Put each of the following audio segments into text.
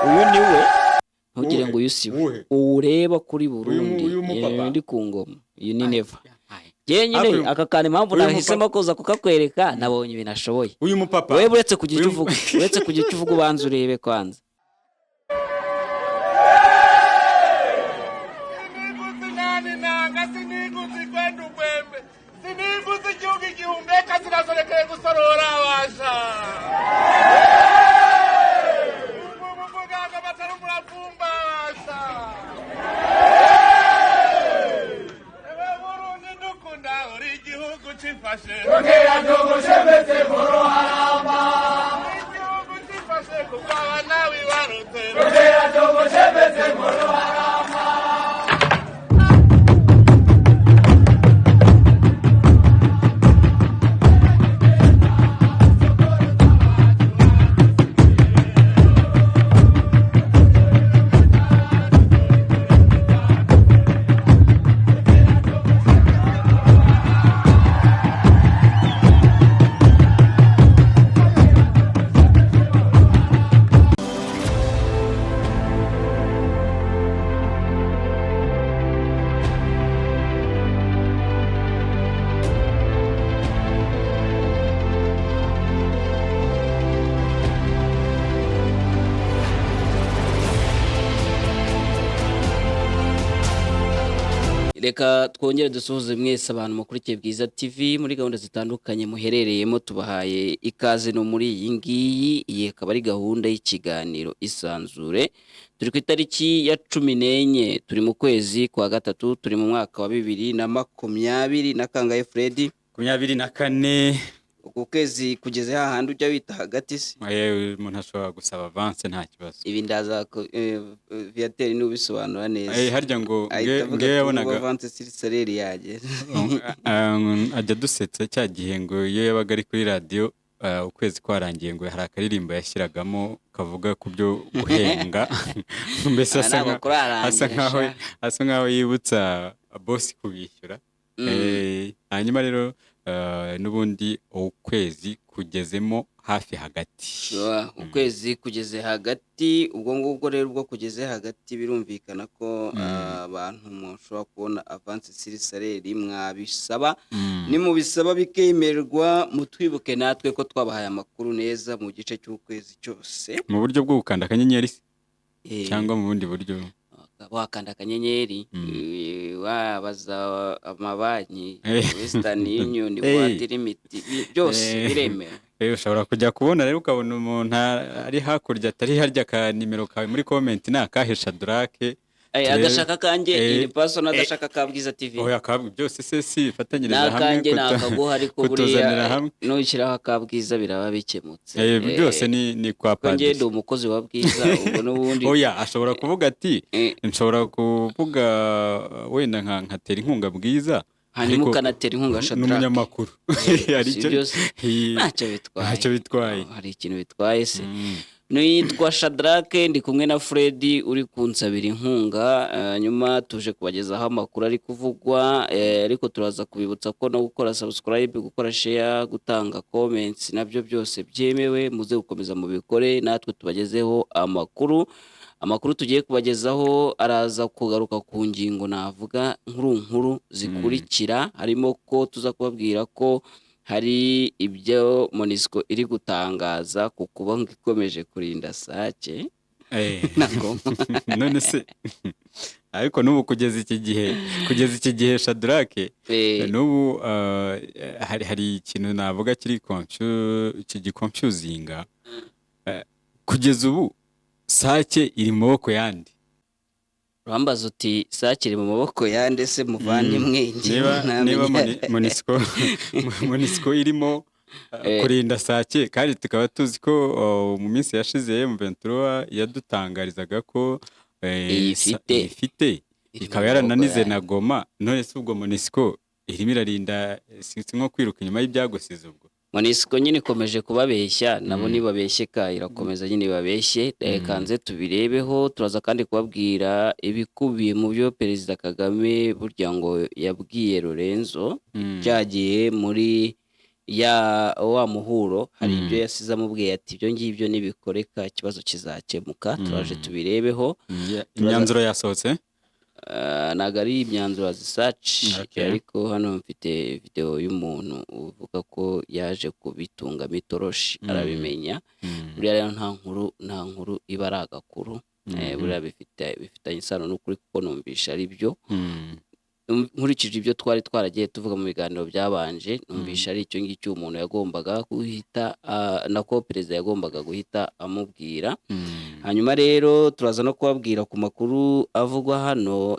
uyu niwe ntugire ngo uyu siwe ureba kuri Burundi ndi ku Ngoma uyu ni Neva nyine aka kane impamvu nahisemo kuza kukakwereka nabonye ibintu ashoboye uyu mupapa wewe uretse kugira icyo uvuga ubanza urebe kwanza reka twongere dusuhuze mwese abantu mukurikiye Bwiza TV muri gahunda zitandukanye muherereyemo tubahaye ikaze no muri iyi ngiyi iyi akaba ari gahunda y'ikiganiro Isanzure turi ku itariki ya 14 turi mu kwezi kwa gatatu turi mu mwaka wa 2020 na kangahe Freddy 24 uko kwezi kugeze hahandi ujya wita hagati se umuntu ashobora gusaba avance nta kibazo ibi ndaza viateur ni ubisobanura neza harya ngo nge yabonaga avance sur salaire yaje ajya dusetse cya gihe ngo iyo yabaga ari kuri radio ukwezi kwarangiye ngo hari akaririmbo yashyiragamo kavuga ku byo guhenga mbese asa nkaho yibutsa boss kubishyura hanyuma rero nubundi ukwezi kugezemo hafi hagati ukwezi kugeze hagati ubwo ngubwo rero ubwo kugeze hagati birumvikana ko abantu mushobora kubona avance sur salaire mwabisaba ni mu bisaba bikemerwa mutwibuke natwe ko twabahaye amakuru neza mu gice cy'ukwezi cyose mu buryo bwo gukanda akanyenyeri cyangwa mu bundi buryo wakanda akanyenyeri wabaza amabanki Western Union watira imiti byose biremewe ushobora kujya kubona rero ukabona umuntu ari hakurya atari harya ka nimero kawe muri comment nakahisha Drake agashaka kanjye ini person agashaka ka Bwiza TV oya kabwi byose se fatanyiriza hamwe nakanjye nakaguha ariko buriya no ishyiraho ka Bwiza biraba bikemutse byose ni kwa padiri ngiye do umukozi wa Bwiza ubwo n'ubundi oya ashobora kuvuga ati nshobora kuvuga wenda nka Tera inkunga Bwiza hanyuma ukanatera inkunga Shadrack n'umunyamakuru ari ntacyo bitwaye hari ikintu bitwaye se Nitwa Shadrack ndi kumwe na Freddy uri kunsabira inkunga nyuma tuje kubagezaho amakuru ari kuvugwa ariko turaza kubibutsa ko no gukora subscribe gukora share gutanga comments nabyo byose byemewe muze gukomeza mu bikore natwe tubagezeho amakuru tugiye kubagezaho araza kugaruka ku ngingo navuga nkuru zikurikira harimo ko tuza kubabwira ko hari ibyo Monisco iri gutangaza ku kuba ikomeje kurinda sake none se ariko nubu kugeza iki gihe Shadrack nubu hari ikintu navuga kiri confusing kugeza ubu sake iri mu maboko yandi Rambaza uti sake iri mu maboko yande se muvandimwe niba Monisco irimo kurinda sake kandi tukaba tuzi ko mu minsi yashize M23 yadutangarizaga ko ifite ikaba yarananize na Ngoma none se ubwo Monisco irimo irarinda sinzi nko kwiruka inyuma y'ibyagosize ubwo Monisco nyine ikomeje kubabeshya nabo nibabeshye ka irakomeza nyine babeshye kanze tubirebeho turaza kandi kubabwira ibikubiye mu byo Perezida Kagame burya ngo yabwiye Lorenzo cyagiye muri wa muhuro hari ibyo yasize amubwiye ati ibyo ngibyo nibikoreka ikibazo kizakemuka turaje tubirebeho. imyanzuro yasohotse ntabwo ari imyanzuro zisaci Okay. ariko hano mfite video y'umuntu uvuga ko yaje kubitungamo itoroshi arabimenya. Buriya rero nta nkuru iba ari agakuru. Buriya bifitanye isano n'ukuri kuko numvisha ari byo. Nkurikije ibyo twari twaragiye tuvuga mu biganiro byabanje numvisha ari icyo ngicyo umuntu yagombaga guhita nako perezida yagombaga guhita amubwira. Hanyuma rero turaza no kubabwira ku makuru avugwa hano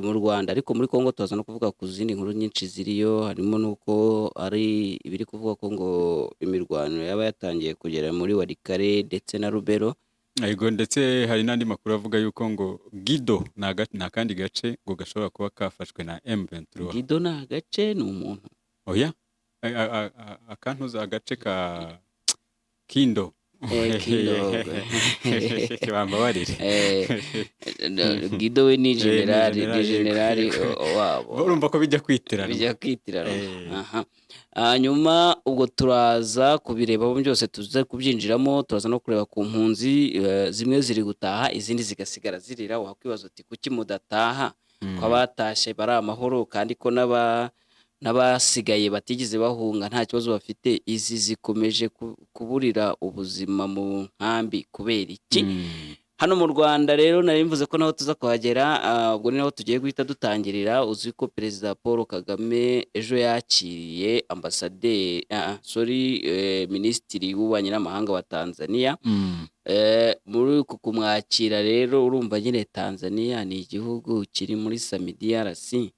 mu Rwanda, ariko muri Kongo turaza no kuvuga ku zindi nkuru nyinshi ziriyo, harimo nuko ari ibiri kuvuga ko ngo imirwano yaba yatangiye kugera muri Warikare ndetse na Rubero. Yego, ndetse hari n'andi makuru avuga yuko ngo Gido ni akandi gace ngo gashobora kuba kafashwe na M23. Gido ni agace ni umuntu. Oya, akantuza agace ka Kindo. Bambabarire. Gido we ni generali wabo. Urumva ko bijya kwitirana. Aha. Hanyuma ubwo turaza kubireba byose tuze kubyinjiramo, turaza no kureba ku mpunzi zimwe ziri gutaha izindi zigasigara zirira. Wakwibaza uti kuki mudataha ko abatashye bari amahoro kandi ko n'abasigaye batigeze bahunga nta kibazo bafite, izi zikomeje kuburira ubuzima mu nkambi kubera iki? Hano mu Rwanda rero nari mvuze ko naho tuza kuhagera, ubwo ni naho tugiye guhita dutangirira. Uzi ko Perezida Paul Kagame ejo yakiriye Minisitiri w'ububanyi n'amahanga wa Tanzania. Muri uku kumwakira rero urumva nyine Tanzania ni igihugu kiri muri DRC.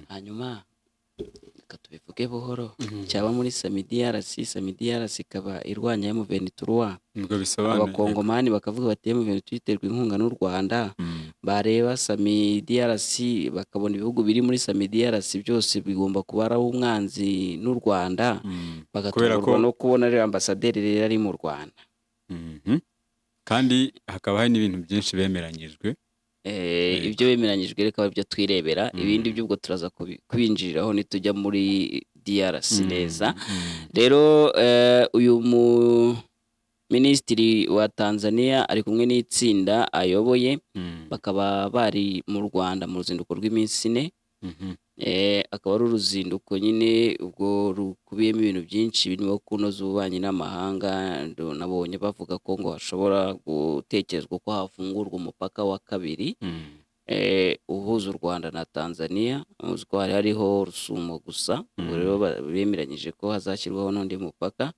Hanyuma reka tubivuge buhoro, cyaba muri DRC ikaba irwanya M23. Abakongomani bakavuga bati M23 iterwa inkunga n'u Rwanda. Bareba DRC bakabona ibihugu biri muri DRC byose bigomba kuba ari umwanzi n'u Rwanda, bagatungurwa no kubona rero ambasaderi rero ari mu Rwanda. Kandi hakaba hari n'ibintu byinshi bemeranyijwe. Ibyo bemeranyijwe reka ibyo twirebera, ibindi by'ubwo turaza kubinjiriraho nitujya muri DRC neza. Rero uyu Minisitiri wa Tanzania ari kumwe n'itsinda ayoboye, bakaba bari mu Rwanda mu ruzinduko rw'iminsi 4. Akaba ari uruzinduko nyine ubwo rukubiyemo ibintu byinshi birimo kunoza ububanyi n'amahanga. Nabonye bavuga ko ngo hashobora gutekerezwa ko hafungurwa umupaka wa kabiri uhuza u Rwanda na Tanzania. Uzi ko hariho Rusumo gusa, ubwo rero bemeranyije ko hazashyirwaho n'undi mupaka.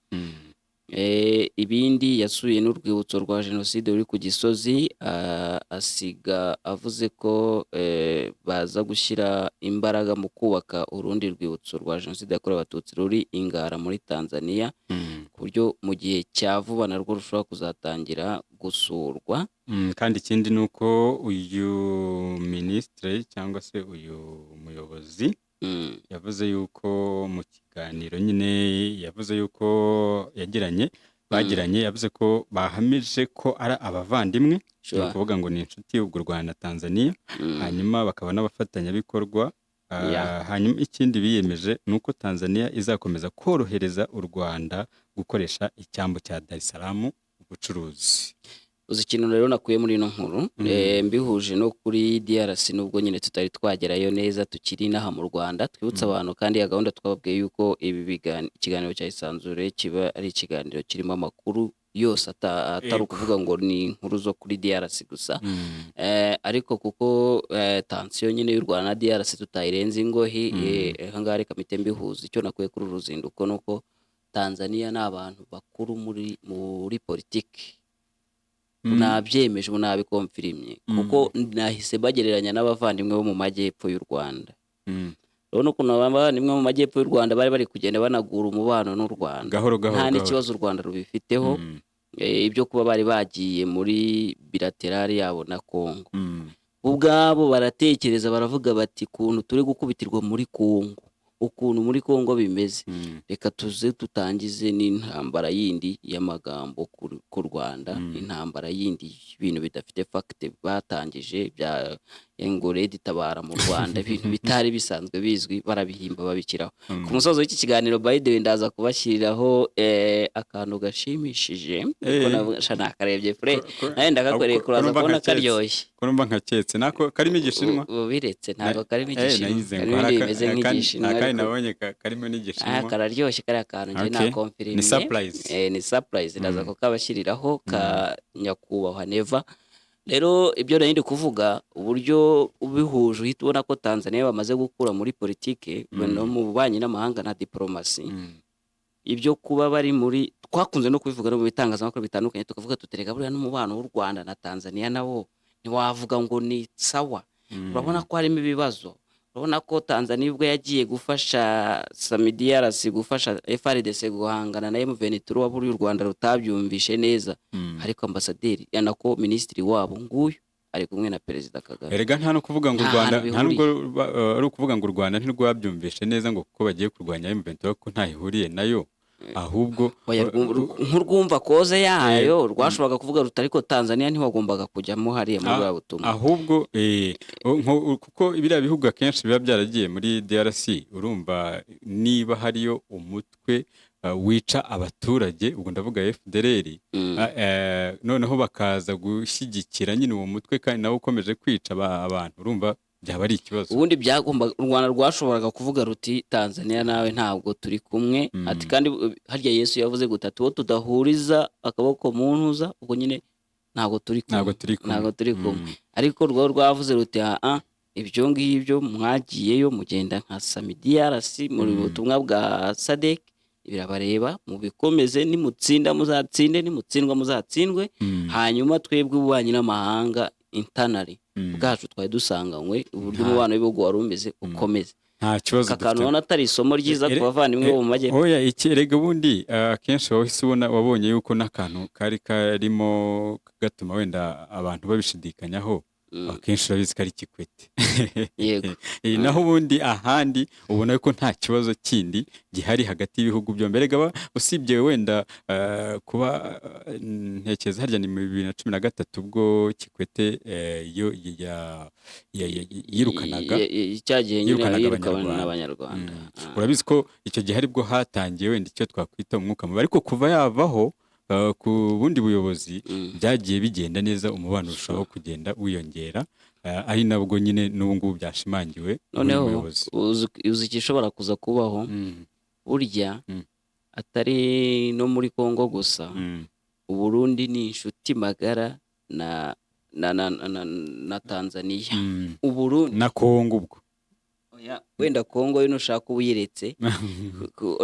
Ibindi yasuye n'urwibutso rwa Jenoside ruri ku Gisozi, asiga avuze ko baza gushyira imbaraga mu kubaka urundi rwibutso rwa Jenoside yakorewe Abatutsi ruri Ingara muri Tanzania, ku buryo mu gihe cya vuba narwo rushobora kuzatangira gusurwa. Kandi ikindi ni uko uyu minisitiri cyangwa se uyu muyobozi yavuze yuko mu kiganiro nyine yavuze yuko bagiranye yavuze ko bahamije ko ari abavandimwe, ni ukuvuga ngo ni inshuti y'u Rwanda na Tanzania, hanyuma bakaba n'abafatanyabikorwa. Hanyuma ikindi biyemeje ni uko Tanzania izakomeza korohereza u Rwanda gukoresha icyambu cya Dar es Salaam ubucuruzi. Uzi ikintu rero nakuye muri ino nkuru, mbihuje no kuri DRC nubwo nyine tutari twagerayo neza, tukiri inaha mu Rwanda. Twibutsa abantu kandi ya gahunda twababwiye yuko ikiganiro cya Isanzure kiba ari ikiganiro kirimo amakuru yose atari ukuvuga ngo ni inkuru zo kuri DRC gusa. Ariko kuko tension nyine y'u Rwanda na DRC tutayirenze ingohi, ahangaha reka mpite mbihuza. Icyo nakuye kuri uru ruzinduko nuko Tanzania ni abantu bakuru muri politiki. Nabyemeje nabikomfirimye kuko nahise bagereranya n'abavandimwe bo mu majyepfo y'u Rwanda. Rero ukuntu abavandimwe mu majyepfo y'u Rwanda bari kugenda banagura umubano n'u Rwanda, nta n'ikibazo u Rwanda rubifiteho. Ibyo kuba bari bagiye muri bilaterali yabo na Kongo, ubwabo baratekereza baravuga bati kuntu turi gukubitirwa muri Kongo, ukuntu muri Kongo bimeze, reka tuze tutangize n'intambara yindi y'amagambo ku Rwanda, intambara yindi ibintu bidafite fact batangije ngo Red Tabara mu Rwanda ibintu bitari bisanzwe bizwi barabihimba babikiraho. Ku musozo w'iki kiganiro by the way ndaza kubashyiriraho akantu gashimishije kuko nabasha nakarebye fure naye ndakakwereka kuraza kubona karyoshye kurumva nkaketse nako karimo igishinwa biretse ntago karimo igishinwa bimeze nk'igishinwa nakari nabonye karimo n'igishinwa kararyoshye kari akantu nje na confirm ni surprise ndaza ko kabashyiriraho ka nyakubahwa Neva. Rero ibyo nari ndi kuvuga uburyo ubihuje uhita ubona ko Tanzania bamaze gukura muri politike no mu bubanyi n'amahanga na diplomasi. Ibyo kuba bari muri twakunze no kubivuga no mu bitangazamakuru bitandukanye tukavuga tutereka buriya n'umubano w'u Rwanda na Tanzania nawo ntiwavuga ngo ni sawa. Urabona ko harimo ibibazo. Urabona ko Tanzania ubwo yagiye gufasha Samidiarasi gufasha FRDC guhangana na M23 waburi u Rwanda rutabyumvishe neza. Ariko ambasaderi yanako ministri wabo nguyu ari kumwe na Perezida Kagame. Erega nta no kuvuga ngo u Rwanda nta nubwo ari ukuvuga ngo u Rwanda ntirwabyumvishe neza ngo kuko bagiye kurwanya M23 ko nta ihuriye nayo. Ahubwo nk'urwumva koze yayo rwashoboraga kuvuga rutariko Tanzania ntiwagombaga kujyamo hariya muri babutumwa. Ahubwo kuko ibira bihugu akenshi biba byaragiye muri DRC urumva niba hariyo umutwe wica abaturage ubwo ndavuga FDLR noneho bakaza gushyigikira nyine uwo mutwe kandi nawe ukomeje kwica abantu urumva byaba ari ikibazo. Ubundi byagomba u Rwanda rwashoboraga kuvuga ruti Tanzania nawe ntabwo turi kumwe ati kandi harya Yesu yavuze gutatu wo tudahuriza akaboko muntuza ubwo nyine ntabwo turi kumwe ariko rwo rwavuze ruti ibyo ngibyo mwagiyeyo mugenda nka Samidiarasi muri butumwa bwa Sadek birabareba mu bikomeze nimutsinda muzatsinde nimutsindwa muzatsindwe hanyuma twebwe ububanyi n'amahanga internally bwacu twari dusanganywe uburyo umubano w'ibihugu wari umeze ukomeze nta kibazo kakanu ubona atari isomo ryiza ku bavandimwe bo mu majyepfo. Oya ikirega ubundi akenshi wahise wabonye yuko n'akantu kari karimo gatuma wenda abantu babishidikanyaho akenshi urabizi ko ari Kikwete. Yego naho ubundi ahandi ubona ko nta kibazo kindi gihari hagati y'ibihugu byombi. Erega usibye wenda kuba ntekereza harya ni mu 2013 ubwo Kikwete yirukanaga icyagiye nyine yirukana n'Abanyarwanda. Urabizi ko icyo gihe aribwo hatangiye wenda icyo twakwita umwuka mubi ariko kuva yavaho ku bundi buyobozi byagiye bigenda neza umubano urushaho kugenda wiyongera ari nabwo nyine n'ubu ngubu byashimangiwe. Noneho uzi ikishobora kuza kubaho burya atari no muri Kongo gusa Uburundi ni inshuti magara na Tanzania Uburundi na Kongo ubwo wenda Kongo yo ushaka ubuyiretse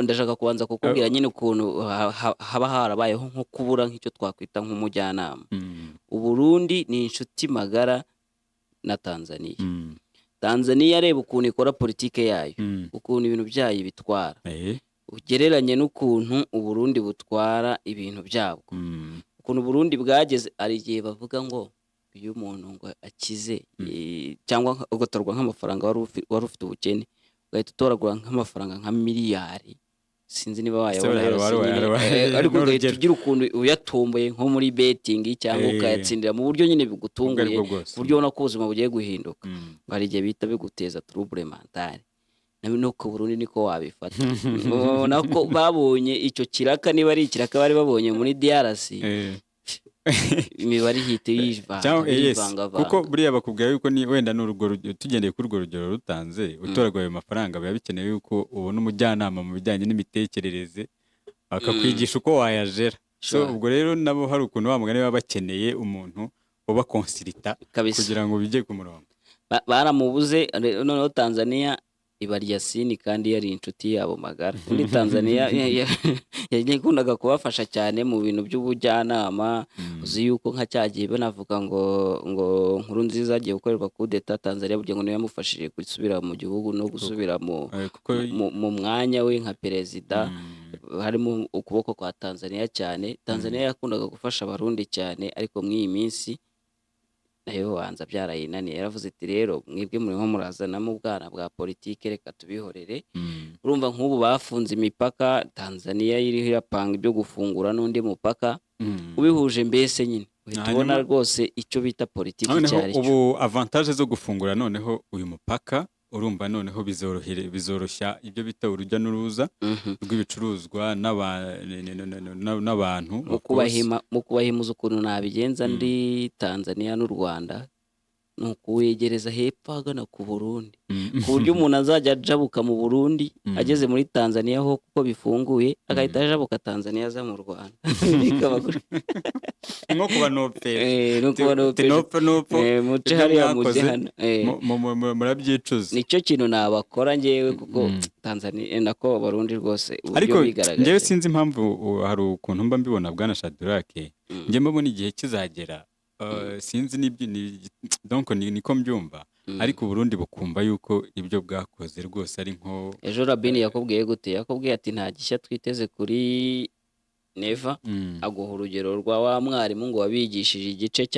ndashaka kubanza kukubwira nyine ukuntu haba harabayeho nko kubura nk'icyo twakwita nk'umujyanama. Uburundi ni inshuti magara na Tanzania. Tanzania reba ukuntu ikora politike yayo ukuntu ibintu byayo bitwara ugereranye n'ukuntu Uburundi butwara ibintu byabwo ukuntu Uburundi bwageze ari igihe bavuga ngo iyo umuntu ngo akize cyangwa ugatorwa nk'amafaranga wari ufite ubukene ugahita utoragura nk'amafaranga nka miliyari sinzi niba wayabona ariko ugahita ugira ukuntu uyatomboye nko muri betting cyangwa ukayatsindira mu buryo nyine bigutunguye buryo ubona ko ubuzima bugiye guhinduka hari igihe bita biguteza trouble mentale no ku Burundi niko wabifata. Ubona ko babonye icyo kiraka niba ari ikiraka bari babonye muri DRC imibare hite yivanga kuko buriya bakubwira yuko ni wenda n'urugo tugendeye kuri urwo rugero rutanze utoragwa ayo mafaranga biba bikenewe yuko ubona umujyanama mu bijyanye n'imitekerereze akakwigisha uko wayajera. So ubwo rero nabo hari ukuntu bamugane baba bakeneye umuntu uba consulta kugira ngo bijye ku murongo. Baramubuze noneho Tanzania ibarya sini kandi yari inshuti yabo magara. Muri Tanzania yakundaga kubafasha cyane mu bintu by'ubujyanama. Uzi yuko nka cyagiye banavuga ngo nkuru nziza agiye gukorerwa coup d'etat Tanzania buryo ngo niyo yamufashije gusubira mu gihugu no gusubira mu mwanya we nka perezida. Harimo ukuboko kwa Tanzania cyane. Tanzania yakundaga gufasha abarundi cyane ariko mw'iyi minsi nayo wanza byarayinaniye. Yaravuze ati rero mwebwe muri nko murazana mu bwana bwa politike reka tubihorere. Urumva nk'ubu bafunze imipaka Tanzania iriho irapanga ibyo gufungura n'undi mupaka ubihuje mbese nyine uhita ubona rwose icyo bita politiki cyari cyo. Ubu avantage zo gufungura noneho uyu mupaka urumva noneho bizoroshya ibyo bita urujya n'uruza rw'ibicuruzwa n'abantu mu kubahimuza ukuntu nabigenza ndi Tanzania n'u Rwanda ni ukuwegereza hepfo agana ku Burundi ku buryo umuntu azajya ajabuka mu Burundi ageze muri Tanzania ho kuko bifunguye agahita ajabuka Tanzania aza mu Rwanda nko kuba nopere muce hariya mujye hano murabyicuza. nicyo kintu nabakora ngewe kuko Tanzania nako Burundi rwose ariko ngewe sinzi impamvu hari ukuntu mba mbibona bwana Shadrake nge mbona igihe kizagera sinzi donc niko mbyumva ariko Burundi bukumva yuko ibyo bwakoze rwose ari nko ejo Rabini yakubwiye gute yakubwiye ati nta gishya twiteze kuri Neva aguha urugero rwa wa mwarimu ngo wabigishije ibice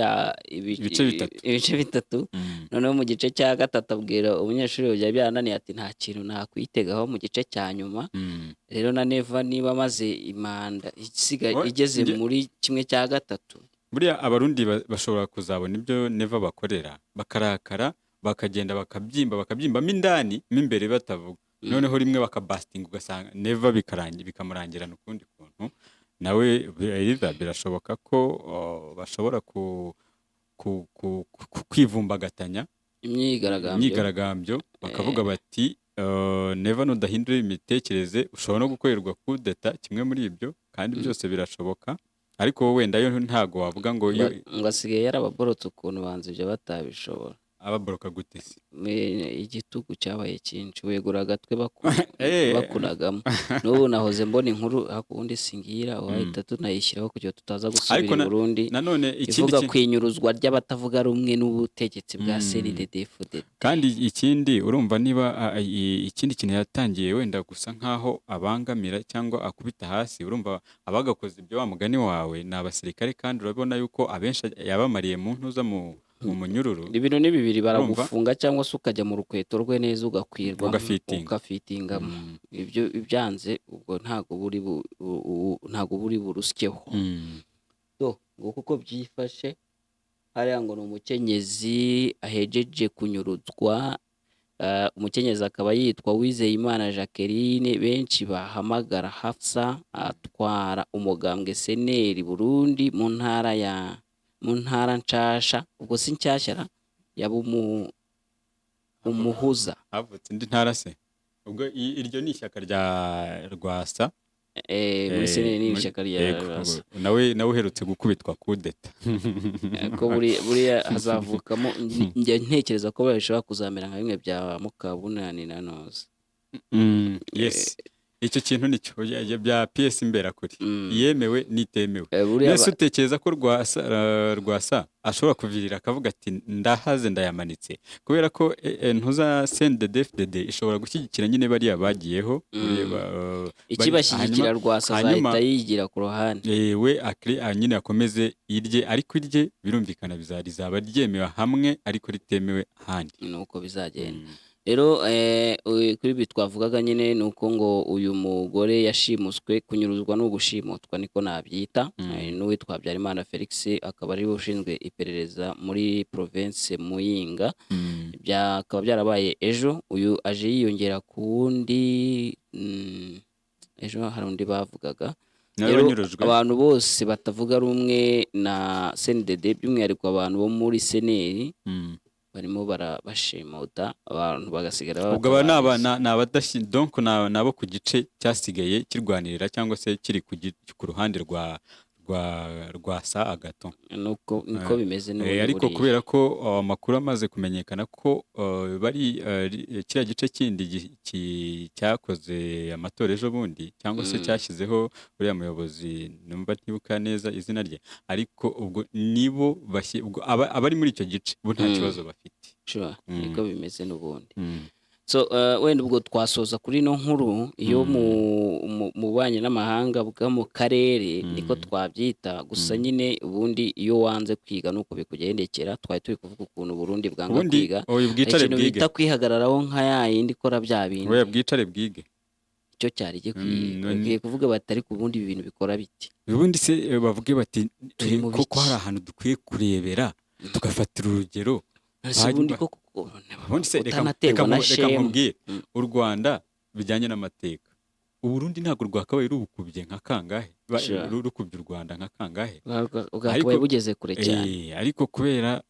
bitatu noneho mu gice cya gatatu abwira umunyeshuri byari byananiye ati nta kintu nakwitegaho mu gice cya nyuma rero na Neva niba maze imanda igeze muri kimwe cya gatatu buriya abarundi bashobora kuzabona ibyo Neva bakorera bakarakara bakagenda bakabyimba indani imbere batavuga noneho rimwe bakabastinga ugasanga Neva bikamurangirana ukundi kuntu nawe birashoboka ko bashobora kwivumbagatanya imyigaragambyo bakavuga bati Neva nudahindura imitekerereze ushobora no gukorerwa kudeta kimwe muri ibyo kandi byose birashoboka ariko wenda yo ntago wavuga ngo asigaye yarababorotse ukuntu banze ibyo batabishobora ababoroka gute se igitugu cyabaye cyinshi wegura agatwe bakunagamo n'ubu nahoze mbona inkuru hakundi singira wahita tunayishyiraho kugira tutaza gusubira i Burundi ivuga kwinyuruzwa ry'abatavuga rumwe n'ubutegetsi bwa CNDD-FDD kandi ikindi urumva niba ikindi kintu yatangiye wenda gusa nkaho abangamira cyangwa akubita hasi urumva abagakoze ibyo wa mugani wawe ni abasirikare kandi urabona yuko abenshi yabamariye mu ntuza mu munyururu ibintu ni bibiri baragufunga cyangwa se ukajya mu rukweto rwe neza ugakwirwa ugafitingamo ibyo ibyanze ubwo ntago buri buruskeho ngo kuko byifashe hariya ngo ni umukenyezi ahejeje kunyuruzwa umukenyezi akaba yitwa Uwizeyimana Jacqueline benshi bahamagara Hafsa atwara umugambwe seneri Burundi mu ntara nshasha ubwo si nshyashya yaba umuhuza havutse indi ntara se ubwo iryo ni ishyaka rya Rwasa muri seneri ni ishyaka rya Rwasa nawe uherutse gukubitwa kudeta ko buriya hazavukamo njya ntekereza ko bashobora kuzamera nka bimwe bya Mukabunani na Noza yes icyo kintu nicyo bya PS Imberakuri yemewe nitemewe nese utekereza ko Rwasa ashobora kuvirira akavuga ati ndahaze ndayamanitse kubera ko ntuza CNDD-FDD ishobora gushyigikira nyine bariya bagiyeho ikibashyigikira Rwasa azahita yigira ku ruhande we nyine akomeze irye ariko irye birumvikana bizaba ryemewe hamwe ariko ritemewe ahandi nuko bizagenda rero kuri ibi twavugaga nyine ni uko ngo uyu mugore yashimuswe kunyuruzwa no gushimutwa niko nabyita n'uwitwa Habyarimana Felix akaba ari ushinzwe iperereza muri province Muyinga byakaba byarabaye ejo uyu aje yiyongera ku wundi ejo hari undi bavugaga abantu bose batavuga rumwe na CNDD by'umwihariko abantu bo muri seneri barimo barabashimuta abantu bagasigara ubwo n'abadashi donc nabo ku gice cyasigaye kirwanirira cyangwa se kiri ku ruhande rwa sa agato niko bimeze ariko kubera ko amakuru amaze kumenyekana ko bari kiriya gice kindi cyakoze amatora ejo bundi cyangwa se cyashyizeho uriya muyobozi numva ntibuka neza izina rye ariko ubwo nibo abari muri icyo gice bo nta kibazo bafite niko bimeze n'ubundi so wenda ubwo twasoza kuri no nkuru iyo mu bubanyi n'amahanga bwa mu karere niko twabyita gusa nyine ubundi iyo wanze kwiga nuko bikugendekera twari turi kuvuga ukuntu Burundi bwanga kwiga ikintu bita kwihagararaho nka yindi ikora bya bindi we bwicare bwige cyo cyari gikwiye kuvuga batari ku bundi ibintu bikora biti ubundi se bavuge bati koko hari biki? ahantu dukwiye kurebera tugafatira urugero ubundi koko ubundi se utanaterwa na reka shemu nkubwire u Rwanda bijyanye n'amateka Uburundi ntabwo rwakabaye rubukubye nka kangahe rukubye u Rwanda nka kangahe bwakabaye bugeze kure cyane ariko kubera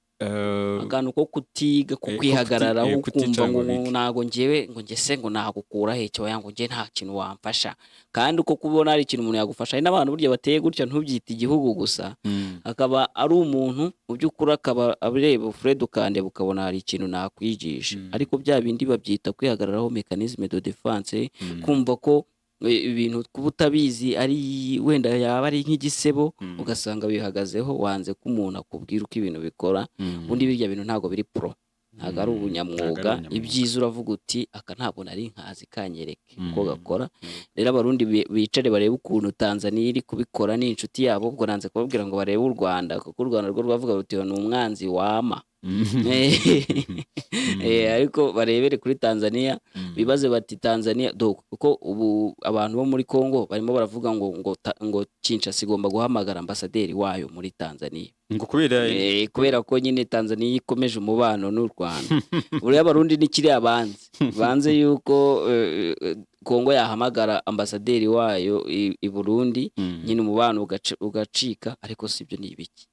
akantu ko kutiga ko kwihagararaho ukumva ngo ntago njyewe ngo ngese ngo nagukura hecyo yango nge nta kintu wamfasha kandi uko kubona ari ikintu umuntu yagufasha hari n'abantu burya bateye gutya ntubyite igihugu gusa akaba ari umuntu mu by'ukuri akaba areba Fred ukande bukabona hari ikintu nakwigisha ariko bya bindi babyita kwihagararaho mechanisme de défense kumva ko ibintu kubutabizi ari wenda yaba ari nk'igisebo ugasanga bihagazeho wanze ko umuntu akubwira uko ibintu bikora ubundi birya bintu ntago biri pro ntago ari ubunyamwuga ibyiza uravuga uti aka ntabwo nari nkazi kanyereke uko gakora rero abarundi bicare barebe ukuntu Tanzania iri kubikora n'inshuti yabo ubwo nanze kubabwira ngo barebe u Rwanda kuko u Rwanda rwo rwavuga ruti ni umwanzi wama ariko barebere kuri Tanzania bibaze bati Tanzania kuko ubu abantu bo muri Congo barimo baravuga ngo Kinshasa igomba guhamagara ambasaderi wayo muri Tanzania ngo kubera ko nyine Tanzania ikomeje umubano n'u Rwanda buriya abarundi nikiri banze yuko Congo yahamagara ambasaderi wayo i Burundi nyine umubano ugacika ariko sibyo ni ibiki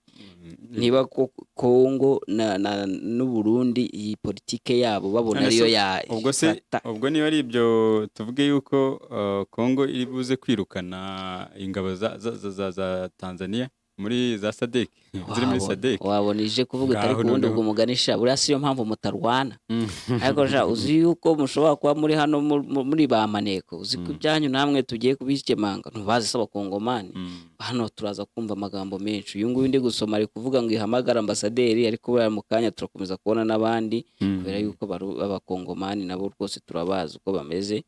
niba Congo n'u Burundi iyi politike yabo babona ariyo ubwo niba ari ibyo tuvuge yuko Congo iri buze kwirukana ingabo za Tanzania muri za SADC ziri muri SADC wabonije kuvuga utari kubundi ubwo muganisha buriya siyo mpamvu mutarwana ariko ja uzi yuko mushobora kuba muri hano muri ba maneko uzi ko ibyanyu namwe tugiye kubikemanga ntubazi saba kongomani hano turaza kumva amagambo menshi uyu nguyu ndi gusoma ari kuvuga ngo ihamagara ambasaderi ariko buriya mu kanya turakomeza kubona n'abandi kubera yuko abakongomani nabo rwose turabazi uko bameze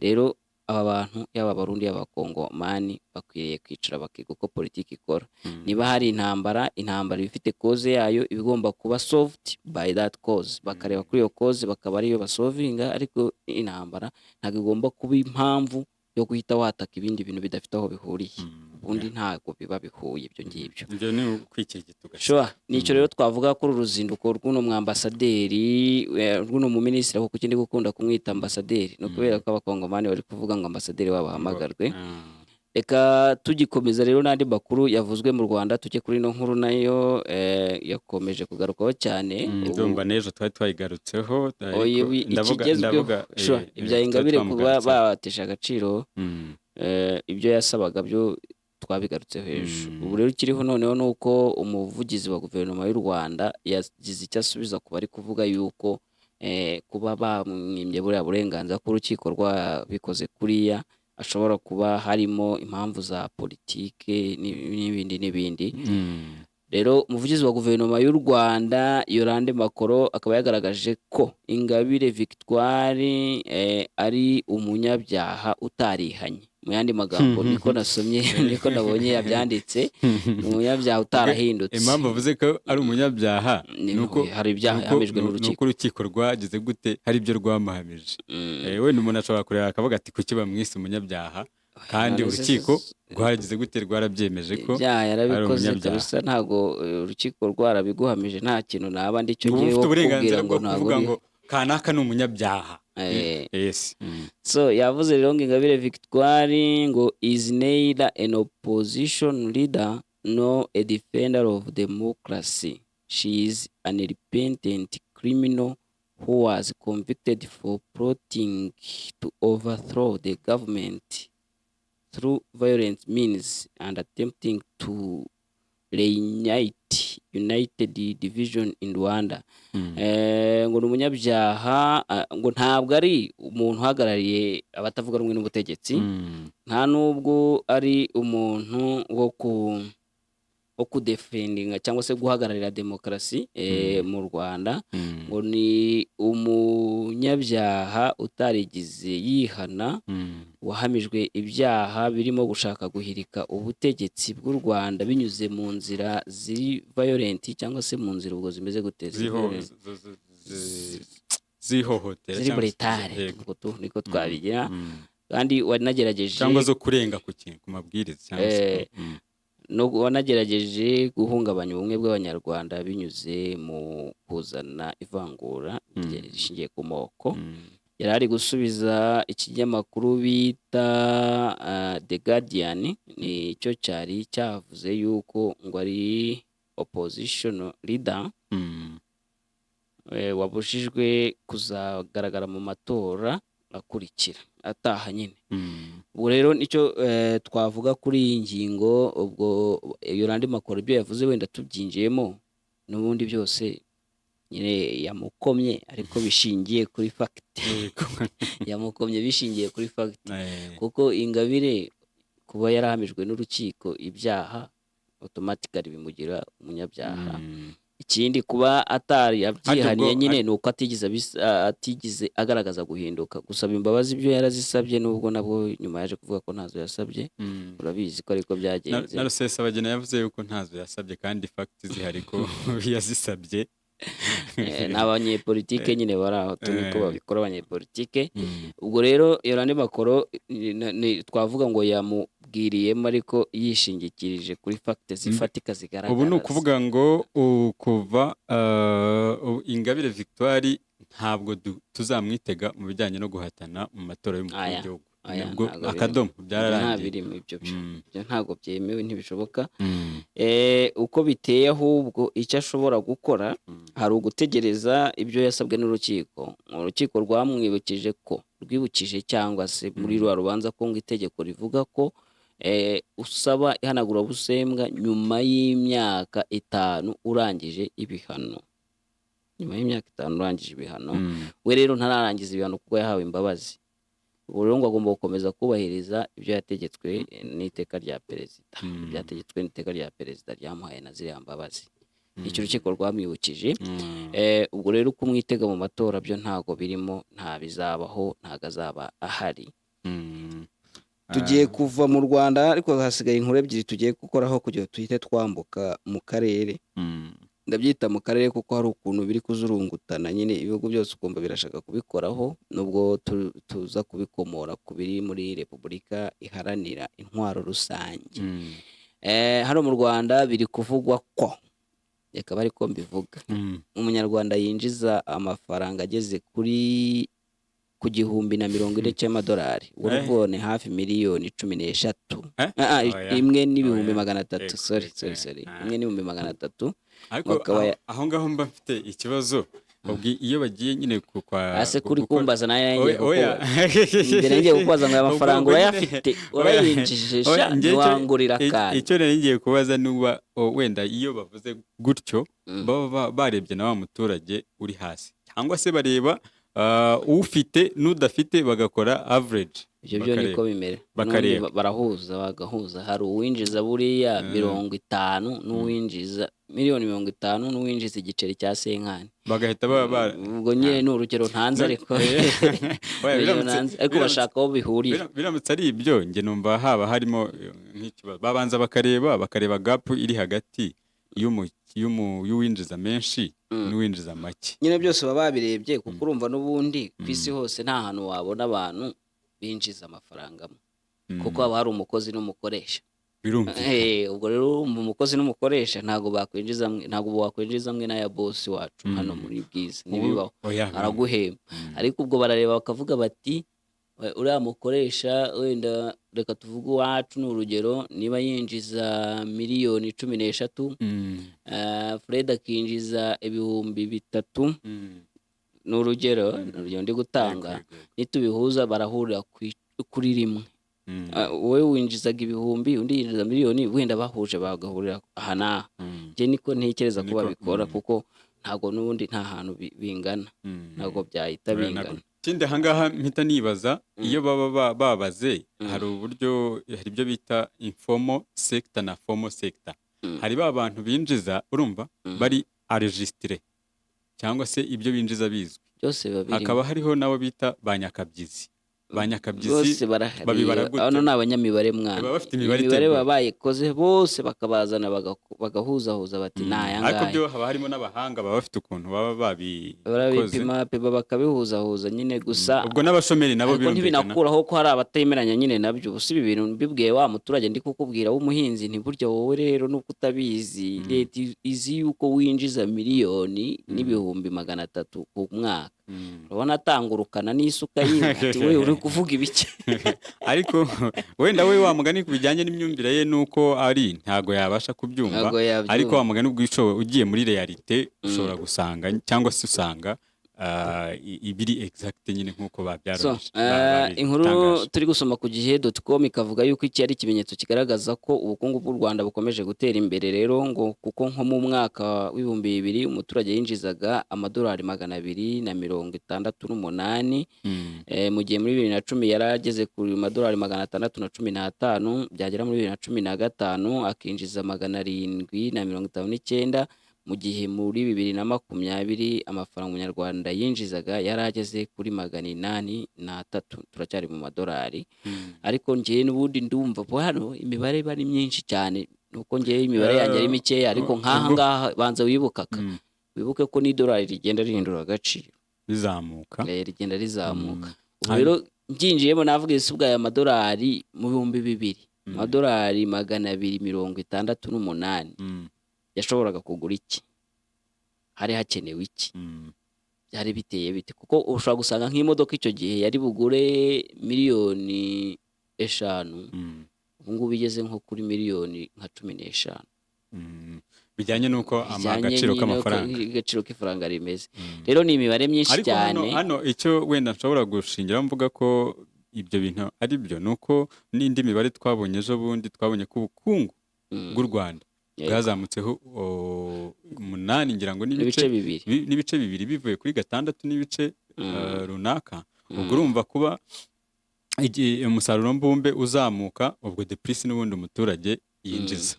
rero aba bantu yaba abarundi y'abakongomani bakwiriye kwicara bakiga uko politiki ikora niba hari intambara ifite cause yayo ibigomba kuba solved by that cause bakareba kuri iyo cause bakaba ariyo basolvinga ariko intambara ntabwo igomba kuba impamvu yo guhita wataka ibindi bintu bidafite aho bihuriye ubundi ntabwo biba bihuye ibyo ngibyo ibyo ni ukwikirigita ugasha nicyo rero twavuga ko uruzinduko rw'uno mwambasaderi rw'uno mu minisitiri kuko kindi gukunda kumwita ambasaderi no kubera ko abakongomani bari kuvuga ngo ambasaderi wabo ahamagarwe reka tugikomeza rero n'andi makuru yavuzwe mu Rwanda tujye kuri no nkuru nayo yakomeje kugarukaho cyane ndumva nejo twayigarutseho ndavuga ibya Ingabire kuba batesha agaciro ibyo yasabaga byo twabigarutseho hejuru ubu rero kiriho noneho nuko umuvugizi wa guverinoma y'u Rwanda yagize icyo asubiza ku bari kuvuga yuko kuba bamwimye buriya burenganzira ko urukiko rwabikoze kuriya ashobora kuba harimo impamvu za politike n'ibindi rero umuvugizi wa guverinoma y'u Rwanda Yolande Makoro akaba yagaragaje ko Ingabire Victoire ari umunyabyaha utarihanye mu yandi magambo niko nasomye niko nabonye yabyanditse umunyabyaha utarahindutse impamvu avuze ko ari umunyabyaha nuko hari ibyaha yahamijwe n'urukiko nuko urukiko rwagize gute hari ibyo rwamuhamije wenda umuntu ashobora kureba akavuga ati kuki bamwise umunyabyaha kandi urukiko rwagize gute rwarabyemeje ko yarabikoze kabisa ntago urukiko rwarabiguhamije nta kintu naba ndicyo ngiye kubwira ngo ntabwo kanaka ni umunyabyaha yes so yavuze rero ngo Ingabire Victoire ngo is neither an opposition leader nor a defender of democracy. She is an repentant criminal who was convicted for plotting to overthrow the government through violent means and attempting to reunite united division in Rwanda. Ngo ni umunyabyaha ngo ntabwo ari umuntu uhagarariye abatavuga rumwe n'ubutegetsi nta nubwo ari umuntu wo kudefendinga cyangwa se guhagararira demokarasi mu Rwanda ngo ni umunyabyaha utarigize yihana wahamijwe ibyaha birimo gushaka guhirika ubutegetsi bw'u Rwanda binyuze mu nzira ziri violent cyangwa se mu nzira ubwo zimeze guteza zihohotera ziri brutale niko twabigira kandi wanagerageje cyangwa zo kurenga ku kintu ku mabwiriza cyangwa se no wanagerageje guhungabanya ubumwe bw'abanyarwanda binyuze mu kuzana ivangura rishingiye ku moko. Yari ari gusubiza ikinyamakuru bita The Guardian, ni cyo cyari cyavuze yuko ngo ari opposition leader wabujijwe kuzagaragara mu matora akurikira ataha nyine. Ubwo rero nicyo twavuga kuri iyi ngingo. Ubwo iyo andi makuru ibyo yavuze wenda tubyinjiyemo n'ubundi byose nyine yamukomye, ariko bishingiye kuri fagiti. Yamukomye bishingiye kuri fagiti, kuko Ingabire kuba yarahamijwe n'urukiko ibyaha automatically bimugira umunyabyaha. Ikindi kuba atari abyihaniye nyine ni uko atigeze agaragaza guhinduka. Gusaba imbabazi ibyo yarazisabye, nubwo nabwo nyuma yaje kuvuga ko ntazo yasabye. Urabizi ko ariko byagenze. Na Rusesabagina yavuze yuko ntazo yasabye kandi fact zihari ko yazisabye. N'abanyepolitike nyine bari aho turi ko babikora abanyepolitike. Ubwo rero iyo andi makuru twavuga ngo yamubwiriyemo, ariko yishingikirije kuri fagiti zifatika zigaragara. Ubu ni ukuvuga ngo kuva Ingabire Victoire ntabwo tuzamwitega mu bijyanye no guhatana mu matora y'umukuru w'igihugu. Nubwo akadomo byararangiye. Ibyo ntabwo byemewe, ntibishoboka. Uko biteye ahubwo icyo ashobora gukora hari ugutegereza ibyo yasabwe n'urukiko. Urukiko rwibukije cyangwa se muri rwa rubanza ko ngo itegeko rivuga ko usaba ihanagurabusembwa nyuma y'imyaka 5 urangije ibihano. Nyuma y'imyaka 5 urangije ibihano, we rero ntararangiza ibihano kuko yahawe imbabazi. Ubwo rero ngo agomba gukomeza kubahiriza ibyo yategetswe n'iteka rya perezida. Byategetswe n'iteka rya perezida ryamuhaye na ziriya mbabazi. Icyo urukiko rwamwibukije. Ubwo rero kumwitega mu matora byo ntago birimo, nta bizabaho, ntago azaba ahari. Tugiye kuva mu Rwanda, ariko hasigaye inkuru ebyiri tugiye gukoraho kugira tuhite twambuka mu karere. Ndabyita mu karere kuko hari ukuntu biri kuzurungutana nyine, ibihugu byose ukumva birashaka kubikoraho, nubwo tuza kubikomora ku biri muri Repubulika Iharanira Intwaro Rusange. Hano mu Rwanda biri kuvugwa ko, reka bari ko mbivuga, umunyarwanda yinjiza amafaranga ageze ku 1,040 cy'amadolari. Urubone hafi miliyoni 13. Imwe n'ibihumbi 300. Sorry. Imwe n'ibihumbi 300. Ariko aho ngaho mba mfite ikibazo. Iyo bagiye nyine ase kuri kumbaza naye ngiye kubaza ngo amafaranga urayafite urayinjije wangurira kandi. Icyo nari ngiye kubaza nuba wenda iyo bavuze gutyo baba barebye na wa muturage uri hasi, cyangwa se bareba ufite n'udafite bagakora average. Ibyo byo niko bimera. Barahuza bagahuza. Hari uwinjiza buriya 50 n'uwinjiza miliyoni 50 n'uwinjiza igiceri cya senkani. Bagahita ubwo nyine ni urugero ntanze, ariko ariko bashaka aho bihuriye. Biramutse ari ibyo nge numva haba harimo nk'ikibazo. Babanza bakareba gap iri hagati y'uwinjiza menshi n'uwinjiza make. Nyine byose baba babirebye, kuko urumva n'ubundi ku isi hose nta hantu wabona abantu binjiza amafaranga, kuko haba hari umukozi n'umukoresha. Ubwo rero umukozi n'umukoresha ntago bakwinjiza mwe n'aya boss wacu hano muri Bwiza nibibaho, araguhemba. Ariko ubwo barareba bakavuga bati uriya mukoresha wenda reka tuvuge wacu ni urugero, niba yinjiza miliyoni 13, Fred akinjiza ibihumbi 3, ni urugero ndi gutanga. Nitubihuza barahurira kuri rimwe. Wowe winjizaga ibihumbi, undi yinjiza miliyoni, wenda bahuje bagahurira aha naha. Je niko ntekereza ko babikora, kuko ntago n'ubundi nta hantu bingana, ntago byahita bingana. Kindi hangaha mpita nibaza, iyo baba babaze hari uburyo, hari ibyo bita informal sector na formal sector. Hari ba bantu binjiza urumva bari enregistré, cyangwa se ibyo binjiza bizwi. Byose babiri. Akaba hariho nabo bita banyakabyizi. ba nyakabyizi bose barahari babibara gute? hano ni abanyamibare mwana Baba bafite imibare imibare iterwa. baba bayikoze bose bakabazana bagahuzahuza bati naya ariko ngaya byo haba harimo n'abahanga baba bafite ukuntu baba babikoze. barabipima pe bakabihuzahuza nyine gusa ubwo n'abashomeri nabo ariko birumvikana. ntibinakuraho ko hari abatemeranya nyine nabyo ubu si ibi bintu mbibwiye wa muturage ndi kukubwira w'umuhinzi ntiburya wowe rero nuko utabizi leta izi yuko winjiza miliyoni n'ibihumbi 300 ku mwaka urabona atangurukana n'isuka y'inka ati we uri kuvuga ibiki ariko wenda we wa mugani ku bijyanye n'imyumvire ye nuko ari ntago yabasha kubyumva, Ntago yabyumva. ariko wa mugani ubwo ugiye muri realite ushobora gusanga cyangwa se usanga ibiri exact nyine nkuko babyaroje. inkuru turi gusoma ku gihe.com ikavuga yuko iki ari ikimenyetso kigaragaza ko ubukungu bw'u Rwanda bukomeje gutera imbere rero ngo kuko nko mu mwaka w'ibihumbi 2000 umuturage yinjizaga amadolari 268 mu gihe muri 2010 yarageze ku madolari 615 byagera muri 2015 akinjiza 759 mu gihe muri 2020 amafaranga umunyarwanda yinjizaga yarageze kuri 803 turacyari mu madolari ariko ngiye n'ubundi ndumva hano imibare bari myinshi cyane nuko ngiye imibare yanjye ari mikeya ariko nkaha ngaha banza wibuke ko n'idolari rigenda rihindura agaciro bizamuka rigenda rizamuka rero nginjiyemo navuga isubwa ya madolari mu 2000 madolari 268 yashoboraga kugura iki hari hakenewe iki byari biteye bite kuko ushobora gusanga nk'imodoka icyo gihe yari bugure miliyoni 5 ubu ngubu bigeze nko kuri miliyoni nka 15 bijyanye nuko agaciro k'ifaranga rimeze rero ni imibare myinshi cyane. Hano icyo wenda nshobora gushingira mvuga ko ibyo bintu ari byo nuko n'indi mibare twabonye ejo bundi twabonye ko ubukungu bw'u Rwanda bwazamutseho 8 ngira ngo n'ibice 2 bivuye kuri 6 n'ibice runaka. ubwo urumva kuba umusaruro mbumbe uzamuka ubwo deprisi n'ubundi umuturage yinjiza.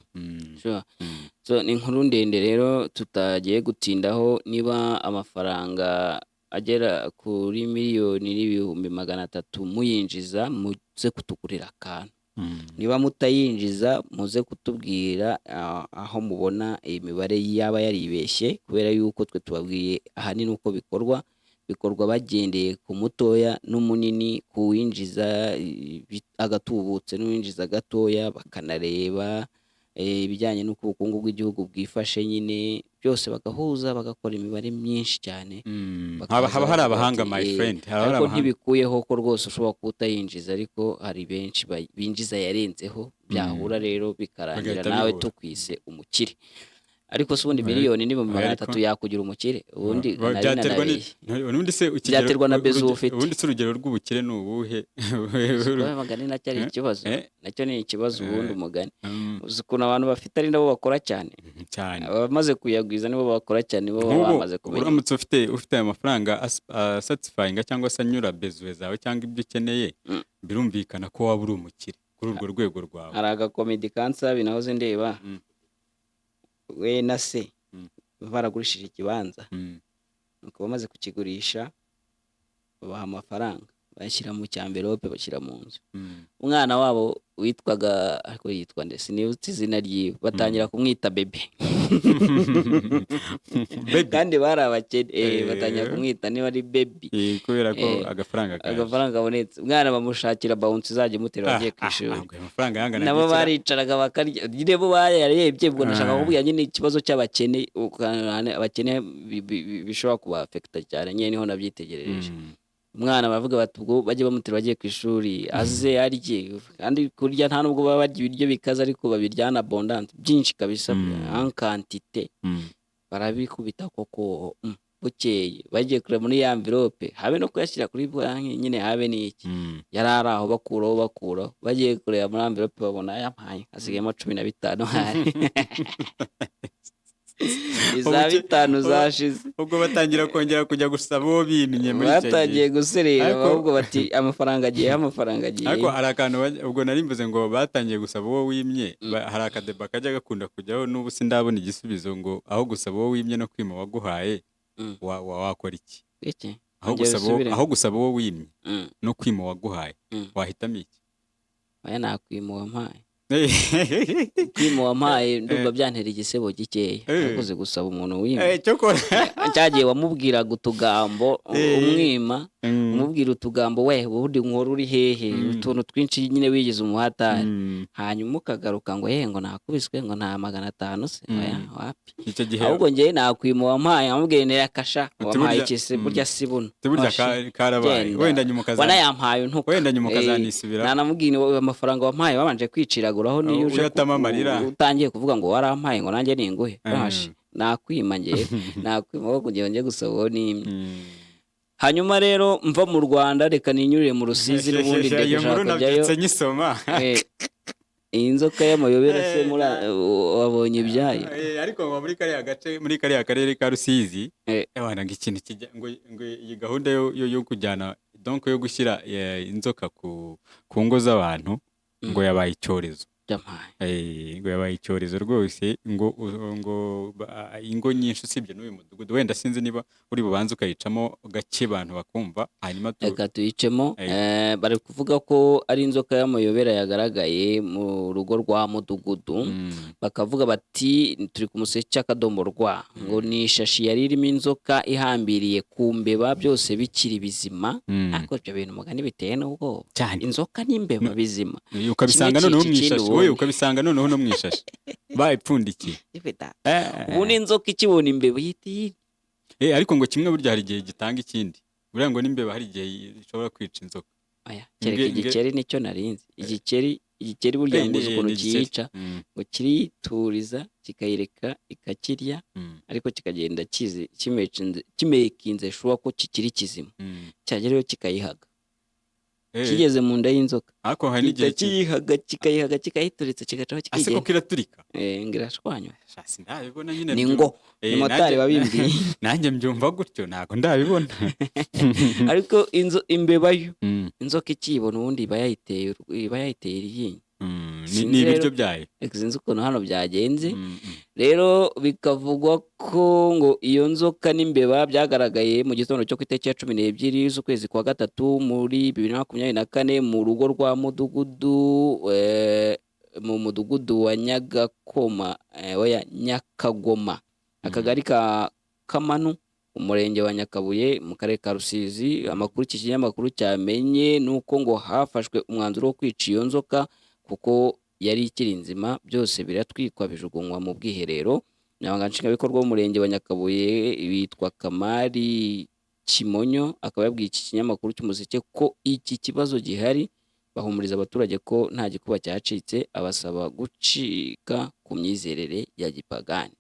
So ni inkuru ndende rero tutagiye gutindaho. Niba amafaranga agera kuri miliyoni n'ibihumbi 300 muyinjiza muze kutugurira akantu, niba mutayinjiza muze kutubwira aho mubona iyi mibare yaba yaribeshye, kubera yuko twe tubabwiye ahanini uko bikorwa bagendeye ku mutoya n'umunini, ku winjiza agatubutse n'uwinjiza gatoya, bakanareba ibijyanye n'uko ubukungu bw'igihugu bwifashe, nyine byose bagahuza bagakora imibare myinshi cyane. haba hari abahanga my friend, ariko ntibikuyeho ko rwose ushobora kuba utayinjiza, ariko hari benshi binjiza yarenzeho, byahura rero bikarangira nawe tukwise umukire. Ariko se ubundi miliyoni n'ibihumbi 300 yakugira umukire? Ubundi byaterwa na bezo ufite. Ubundi se urugero rw'ubukire ni ubuhe? Magani nacyo ari ikibazo, nacyo ni ikibazo. Ubundi umugani uzi ukuntu abantu bafite ari nabo bakora cyane, abamaze kuyagwiza nibo bakora cyane, bo bamaze kumenya. Uramutse ufite aya mafaranga satisfying cyangwa se anyura bezo zawe cyangwa ibyo ukeneye, birumvikana ko waba uri umukire kuri urwo rwego rwawe. Hari agakomedi kansa binahoze ndeba, we na se baragurishije ikibanza, nuko bamaze kukigurisha babaha amafaranga, bashyira mu cyamverope, bashyira mu nzu. Umwana wabo witwaga, ariko yitwa nde sinibutse izina ryiwe, batangira kumwita bebe kandi bari abakene, batangira kumwita niba ari baby, kubera ko agafaranga abonetse. Umwana bamushakira bounce izajya imutera bagiye ku ishuri, nabo baricaraga bakarya. Nyine bo bayarebye, ubwo nashaka kuvuga nyine ikibazo cy'abakene, abakene bishobora kuba affecta cyane, nyine niho nabyitegerereje. Umwana bavuga bati ubwo bajye bamutera bagiye ku ishuri aze arye, kandi kurya nta nubwo baba barya ibiryo bikaze, ariko babiryana abondant byinshi kabisa en quantité, barabikubita koko. Bukeye bagiye kureba muri ya envelope, habe no kuyashyira kuri banki, nyine habe n'iki, yari ari aho bakuraho. Bagiye kureba muri envelope babona yampaye hasigayemo 15 hari iza 5 zashize. Ubwo batangira kongera kujya gusaba uwo binye muri cyo gihe, batangiye guserera, ahubwo bati amafaranga agiye. Ariko hari akantu ubwo narimvuze ngo batangiye gusaba uwo wimye. Hari akadeba kajya gakunda kujyaho, n'ubu sindabona igisubizo, ngo aho gusaba uwo wimye no kwima waguhaye wakora iki? aho gusaba wowe wimye no kwima waguhaye wahitamo iki? Oya nakwima wampaye. Kwima wampaye ndumva byantera igisebo gikeya. Nakoze gusaba umuntu wimye. Cyagiye wamubwiraga utugambo umwima umubwira utugambo we ubundi nkora uri hehe utuntu twinshi nyine wigize umuhatari hanyuma ukagaruka ngo ngo nakubiswe ngo nta 500 se oya wapi. Ahubwo ngiye nakwima wampaye amubwiye nera kasha wampaye ikise burya sibuno. Burya karabaye wenda nyuma wana yampaye ntuko wenda nyuma kazanisubira. Nanamubwiye amafaranga wampaye babanje kwiciraguraho niyo uje utangiye kuvuga ngo warampaye ngo nanjye ninguhe bashi nakwima ngiye nakwima wo kugira nje gusaba n'imwe. Hanyuma rero mva mu Rwanda reka ninyurire mu Rusizi n'ubundi ndashaka byayo nyisoma. Iyi nzoka y'amayobera se wabonye ibyayo ariko muri kariya karere ka Rusizi abana ikintu kijya ngo iyi gahunda yo kujyana donc yo gushyira inzoka ku ngo z'abantu ngo yabaye icyorezo. Ngo yabaye icyorezo rwose ngo ingo nyinshi usibye n'uyu mudugudu wenda sinzi niba uri bubanze ukayicamo gake abantu bakumva hanyuma tuyicemo. Bari kuvuga ko ari inzoka y'amayobera yagaragaye mu rugo rwa mudugudu bakavuga bati turi ku museke akadombo rwa ngo ni ishashi yari irimo inzoka ihambiriye ku mbeba byose bikiri bizima. Ariko ibyo bintu mugani biteye n'ubwoba inzoka n'imbeba bizima ukabisanga noneho umwishashi wowe ukabisanga noneho no mwishashi bayipfundikiye. Ubu inzoka ikibona imbeba yiti ariko ngo kimwe burya hari igihe gitanga ikindi buriya ngo n'imbeba hari igihe ishobora kwica inzoka. Kereka igikeri nicyo narinzi igikeri burya ngo ukuntu kiyica ngo kirituriza kikayireka ikakirya ariko kikagenda kimekinze shuwa ko kikiri kizima cyagereyo kikayihaga kigeze mu nda y'inzoka ariko hari n'igihe kikayihaga kikayituritse kigacaho kikigenda asiko kiraturika ngirashwanywa shasi ndabibona nyine ni ngo motari wabimbwiye nanjye mbyumva gutyo ntago ndabibona. Ariko imbeba yo inzoka ikibona ubundi iba yayiteye iryinyo ni ibiryo byayo sinzi ukuntu hano byagenze. Rero bikavugwa ko ngo iyo nzoka n'imbeba byagaragaye mu gitondo cyo ku itariki ya 12 z'ukwezi kwa gatatu muri 2024 mu rugo rwa mudugudu mu mudugudu wa Nyakagoma akagari ka Kamanu umurenge wa Nyakabuye mu karere ka Rusizi. Amakuru iki kinyamakuru cyamenye nuko ngo hafashwe umwanzuro wo kwica iyo nzoka kuko yari ikiri nzima byose biratwikwa bijugunywa mu bwiherero. Nyabanganga bikorwa umurenge wa Nyakabuye bitwa Kamari Kimonyo akaba yabwiye iki kinyamakuru cy'umuzike ko iki kibazo gihari bahumuriza abaturage ko nta gikuba cyacitse abasaba gucika ku myizerere ya gipagani.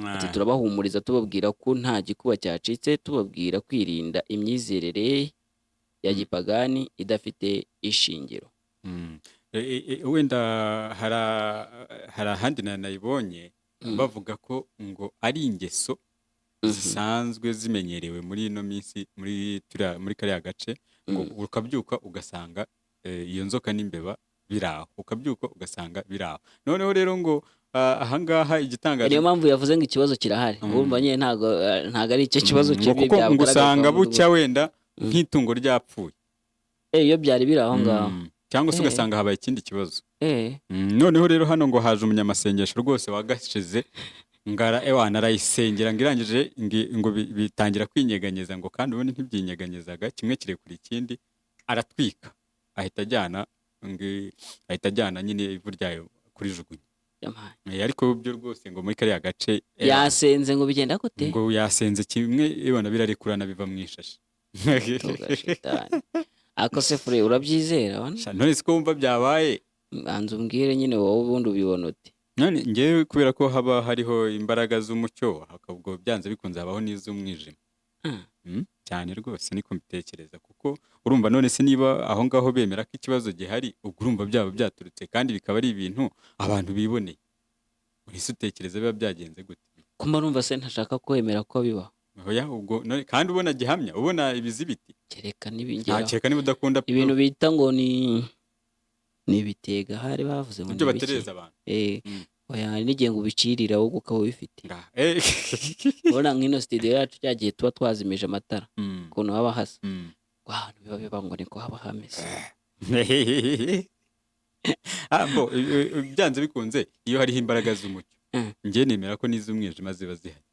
Ati turabahumuriza tubabwira ko nta gikuba cyacitse tubabwira kwirinda imyizerere ya gipagani idafite ishingiro. Wenda hari ahandi nayibonye bavuga ko ngo ari ingeso zisanzwe zimenyerewe muri ino minsi muri kariya gace ngo ukabyuka ugasanga iyo nzoka n'imbeba biraho ukabyuka ugasanga biraho. Noneho rero ngo ahangaha igitangaje niyo mpamvu yavuze ngo ikibazo kirahari urumva nyine ntago ari icyo kibazo kibi byagaragaza ngo usanga bucya wenda nk'itungo ryapfuye iyo byari biraho ngaho cyangwa se ugasanga habaye ikindi kibazo. Noneho rero hano ngo haje umunyamasengesho rwose wagashize ngara ewana arayisengera ngo irangije ngo bitangira kwinyeganyeza ngo kandi ubundi ntibyinyeganyezaga kimwe kirekura ikindi aratwika ahita ajyana nyine ivu ryayo kuri jugunya. Ariko byo rwose ngo muri kariya gace yasenze ngo bigenda gute ngo yasenze kimwe ibona birarekurana biva mu ishashi. Ako se fure urabyizera none siko wumva byabaye banza umbwire nyine wowe ubundi ubibona ute. None ngewe kubera ko haba hariho imbaraga z'umucyo hakabwo byanze bikunze habaho n'iz'umwijima cyane rwose niko mbitekereza kuko urumva none se niba aho ngaho bemera ko ikibazo gihari ubwo urumva byaba byaturutse kandi bikaba ari ibintu abantu biboneye uretse utekereza biba byagenze gute kuma urumva se ntashaka kwemera ko bibaho ubwo kandi ubona gihamya ubona ibizibiti kereka n'ibingera kereka niba udakunda ibintu bita ngo ni ibitega hari bavuze ngo ibyo batereza abantu oya n'igihe ngo ubicirira wowe ukaba ubifite Nga. ubona nk'ino studio yacu cyagiye tuba twazimije amatara ukuntu haba hasa ahantu biba ngo niko haba hameze byanze bikunze iyo hariho imbaraga z'umucyo njye nemera ko n'iz'umwijima ziba zihari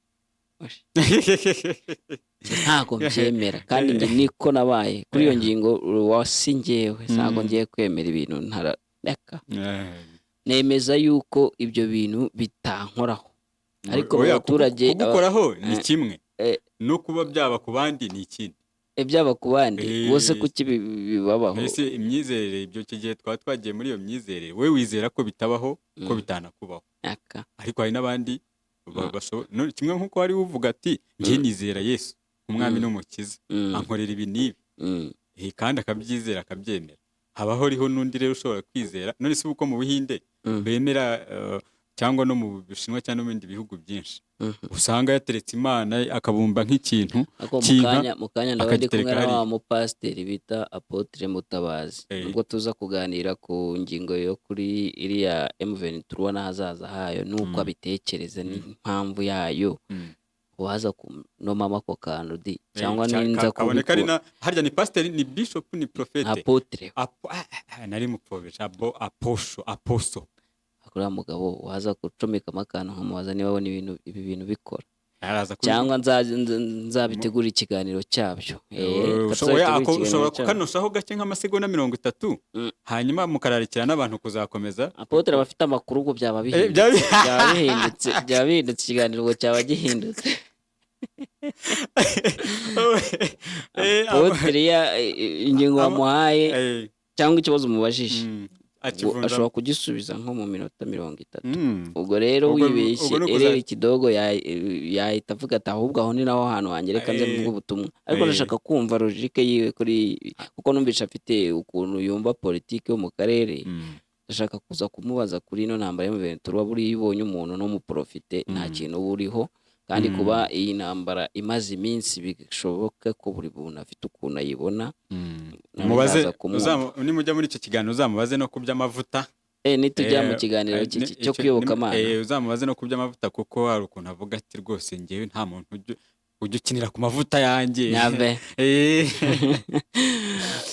ntabwo mbyemera kandi njye niko nabaye kuri iyo ngingo wasi njyewe ntabwo ngiye kwemera ibintu ntarareka nemeza yuko ibyo bintu bitankoraho ariko mu baturage kugukoraho ni kimwe no kuba byaba ku bandi ni ikindi byaba ku bandi bose kuki bibabaho mbese imyizerere ibyo gihe twaba twagiye muri iyo myizerere we wizera ko bitabaho ko bitanakubaho ariko hari n'abandi kimwe nk'uko wari uvuga ati njye nizera Yesu umwami n'umukiza ankorera ibi n'ibi kandi akabyizera akabyemera habaho riho n'undi rero ushobora kwizera none se uko mu Buhinde bemera cyangwa no mu Bushinwa cyangwa mu bindi bihugu byinshi usanga yateretse Imana akabumba nk'ikintu mu kanya ndabandi kumwe na mupasiteri bita Apotre Mutabazi ubwo tuza kuganira ku ngingo yo kuri iriya M23 n'ahazaza hayo nuko abitekereza n'impamvu yayo waza kunomama ako kantu di cyangwa ninza kuboneka ari na harya ni pasiteri ni bishop ni profete Apotre nari mupfobesha apostle akora mugabo waza gucomeka amakano nkamubaza niba abona ibi bintu bikora cyangwa nzabitegura ikiganiro cyabyo ushobora kukanoshaho gake nk'amasegonda 30 hanyuma mukararikira n'abantu kuzakomeza Apotre abafite amakuru ngo byaba bihindutse ikiganiro ngo cyaba gihindutse Apotre ingingo wamuhaye cyangwa ikibazo umubajije ashobora kugisubiza nko mu minota 30 ubwo rero wibeshye erera ikidogo yahita avuga ati ahubwo aho ni naho hantu hangereka nze mvuga ubutumwa ariko nashaka kumva logique yiwe kuri kuko numvisha afite ukuntu yumva politike yo mu karere ndashaka kuza kumubaza kuri ino ntambara yo mu 23 buri yibonye umuntu no mu profite nta kintu buriho kandi kuba iyi ntambara imaze iminsi bishoboka ko buri buntu afite ukuntu ayibona mubaze nimujya muri icyo kiganiro uzamubaze no kubya amavuta nitujya mu kiganiro cyo kwibuka Imana uzamubaze no kubya amavuta kuko hari ukuntu avuga ati rwose ngewe nta muntu ujya ukinira ku mavuta yanjye nyabe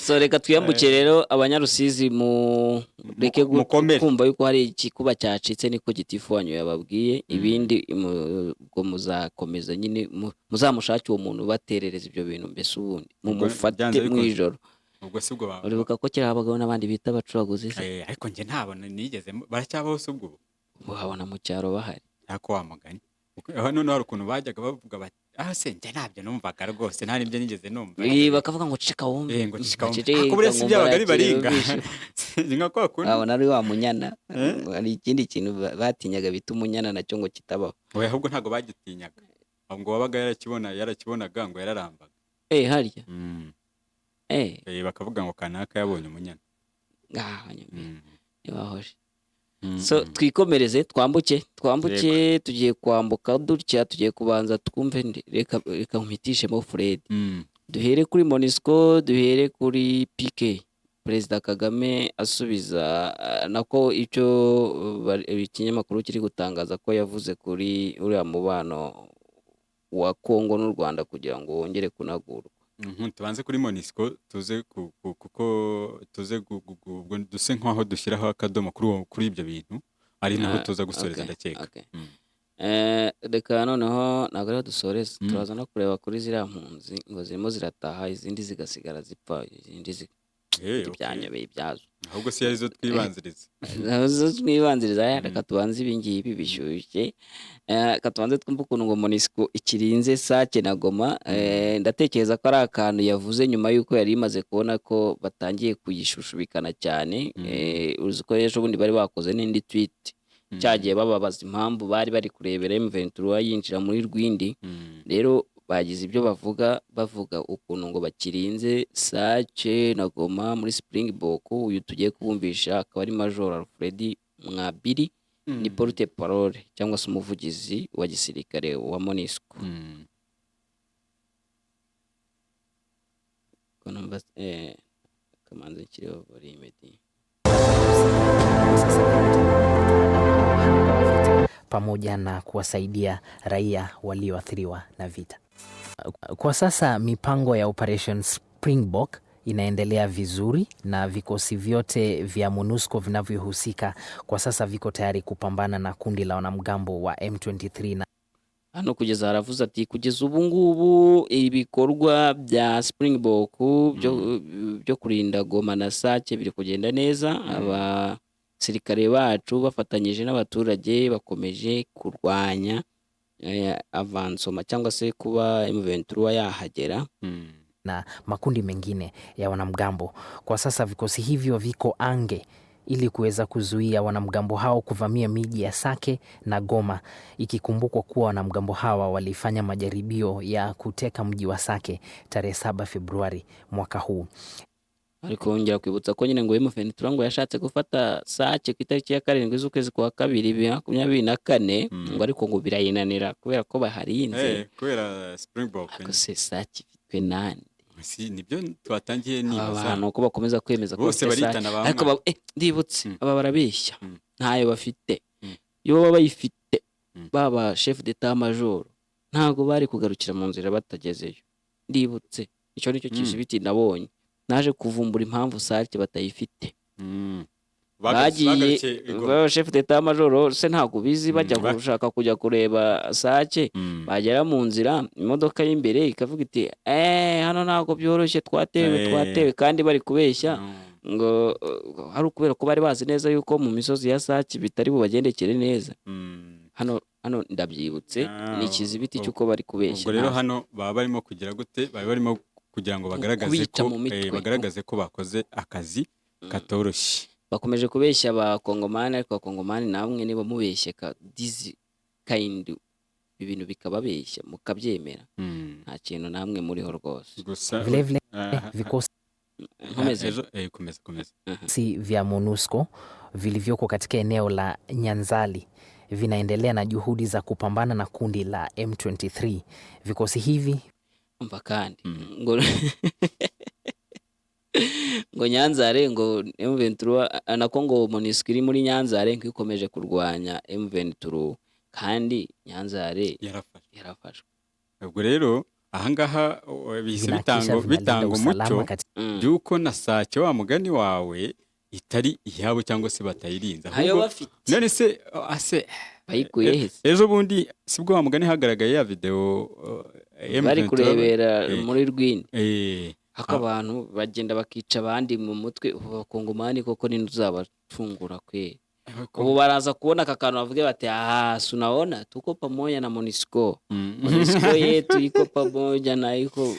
so reka twiyambuke rero abanyarusizi reke kumva yuko hari ikikuba cyacitse niko gitifu wanyu yababwiye ibindi ubwo muzakomeza nyine muzamushake uwo muntu baterereza ibyo bintu mbese ubundi mumufate mu ijoro ubwo sibwo uribuka ko kera abagabo n'abandi bita abacuraguzi ariko njye ntabona nigeze baracyabaho se ubwo habona mu cyaro bahari ariko wamugani none hari ukuntu bajyaga bavuga bati se njye ntabyo numvaga rwose nta nibyo nigeze numva bakavuga ngo cika wumve ngo cika wumve ako buriya si byabaga ari baringa ni nka kwa kundi abona ari wa munyana hari ikindi kintu batinyaga bita umunyana nacyo ngo kitabaho oya ahubwo ntago bagitinyaga ngo wabaga yarakibonaga ngo yararambaga harya bakavuga ngo kanaka yabonye umunyana nibahoje so twikomereze twambuke tugiye kwambuka dutya tugiye kubanza twumve reka nkumitishemo Fred duhere kuri Monisco duhere kuri PK Perezida Kagame asubiza nako icyo ikinyamakuru kiri gutangaza ko yavuze kuri uriya mubano wa Kongo n'u Rwanda kugira ngo wongere kunagurwa tubanze kuri Monisco tuze kuko tuze duse nk'aho dushyiraho akadomo kuri ibyo bintu ari naho tuza gusoreza ndakeka reka noneho ntabwo ariho dusoreza turaza no kureba kuri ziriya mpunzi ngo zirimo zirataha izindi zigasigara zipfa izindi ibyanyobeye ibyazo ahubwo si arizo twibanziriza reka tubanze ibingibi bishyushye reka tubanze twumve ukuntu ngo Monisco ikirinze Sake na Ngoma ndatekereza ko ari akantu yavuze nyuma y'uko yari imaze kubona ko batangiye kuyishushubikana cyane uzi ko ejo bundi bari bakoze n'indi tweet cyagiye bababaza impamvu bari kurebera M23 yinjira muri Rwindi rero bagize ibyo bavuga ukuntu ngo bakirinze Sake na Ngoma muri Springbok uyu tugiye kubumvisha akaba ari Major Alfred Mwabiri ni porte parole cyangwa se umuvugizi wa gisirikare wa Monisco konomba kamanze kiriho bari imedi pamoja na kuwasaidia raia walioathiriwa na vita. Kwa sasa mipango ya Operation Springbok inaendelea vizuri na vikosi vyote vya MONUSCO vinavyohusika kwa sasa viko tayari kupambana na kundi la wanamgambo wa M23 na hano kugeza haravuze ati kugeza ubu ngubu ibikorwa bya Springbok byo kurinda Ngoma na Sake biri kugenda neza. Abasirikare bacu bafatanyije n'abaturage bakomeje kurwanya avansoma cyangwa se kuba M23 yahagera na makundi mengine ya wanamgambo. Kwa sasa vikosi hivyo viko ange ili kuweza kuzuia wanamgambo hao kuvamia miji ya Sake na Ngoma, ikikumbukwa kuwa wanamgambo hawa walifanya majaribio ya kuteka mji wa Sake tarehe 7 Februari mwaka huu. Ariko ongera kwibutsa ko nyine ngo M23 ngo yashatse gufata Sake ku itariki ya 7 z'ukwezi kwa 2024 ngo ariko ngo birayinanira kubera ko baharinze kubera Springbok se Sake ifitwe nani. Si nibyo twatangiye nibaza abantu ko bakomeza kwemeza ko bose baritana bamwe ariko ndibutse aba barabeshya ntayo bafite. Yo baba bayifite baba chef d'état major ntago bari kugarukira mu nzira batagezeyo. Ndibutse icyo nicyo kizibiti nabonye naje kuvumbura impamvu Sake batayifite. Bagiye baba chef d'état major se ntago bizi bajya gushaka kujya kureba Sake bagera mu nzira imodoka y'imbere ikavuga iti hano ntago byoroshye twatewe kandi bari kubeshya ngo hari ukubera ko bari bazi neza yuko mu misozi ya Sake bitari bubagendekere neza. Hano ndabyibutse ni ikizibiti cyuko bari kubeshya. Ubwo rero hano baba barimo kugira gute baba barimo kugira ngo bagaragaze ko bakoze akazi katoroshye. Bakomeje kubeshya abakongomani ariko abakongomani namwe niba mubeshye dizi kind ibintu bikababeshya mukabyemera nta kintu namwe muriho rwose. Vilevile vikosi si vya MONUSCO vilivyoko katika eneo la Nyanzali vinaendelea na juhudi za kupambana na kundi la M23. Vikosi hivi mpakani ngo Nyanzare ngo M23 anako ngo MONUSCO iri muri Nyanzare ngo ikomeje kurwanya M23 kandi Nyanzare yarafashwe. Ubwo rero ahangaha bise bitanga umucyo byuko na Sake wa mugani wawe itari iyabo cyangwa se batayirinza ahubwo none se bayikuye hese. Ejo bundi sibwo wa mugani hagaragaye ya video bari kurebera muri Rwini haka abantu bagenda bakica abandi mu mutwe abakongomani koko ni uzabacungura kwe. Ubu baraza kubona akakantu bavuge bati sunaona tuko pamoja na MONUSCO yetu iko pamoja na iko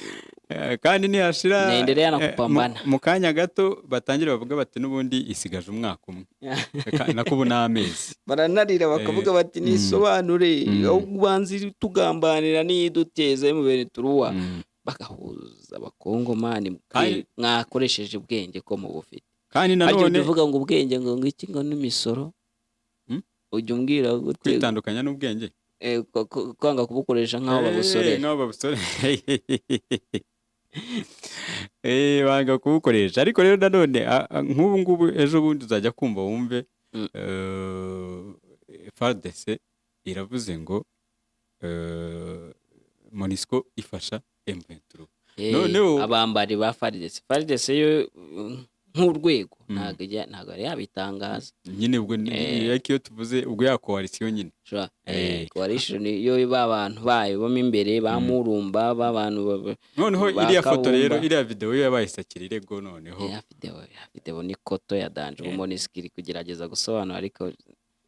kandi ntiyashira naendelea na kupambana mu kanya gato batangira bavuga bati n'ubundi isigaje umwaka umwe nako n'amezi baranarira bakavuga bati nisobanure ubanzi tugambanira n'iduteze mu bene turuwa bagahuza abakongomani mwakoresheje ubwenge ko mu bufite. Kandi nanone bivuga ngo ubwenge ngo iki ngo n'imisoro ujye umbwira kwitandukanya n'ubwenge kwanga kubukoresha nk'aho babusore banga kubukoresha. Ariko rero nanone nk'ubu ngubu ejo bundi uzajya kumva wumve FARDC iravuze ngo MONUSCO ifasha M23. Noneho abambari ba FARDC yo nk'urwego ntago ari yabitangaza nyine. Ubwo iyo tuvuze ubwo ya coalition nyine coalition yo babantu bayo bo imbere bamurumba babantu. Noneho iriya foto rero iriya video yo yabayisakira irego. Noneho ya video ni koto ya danje MONUSCO iri kugerageza gusobanura ariko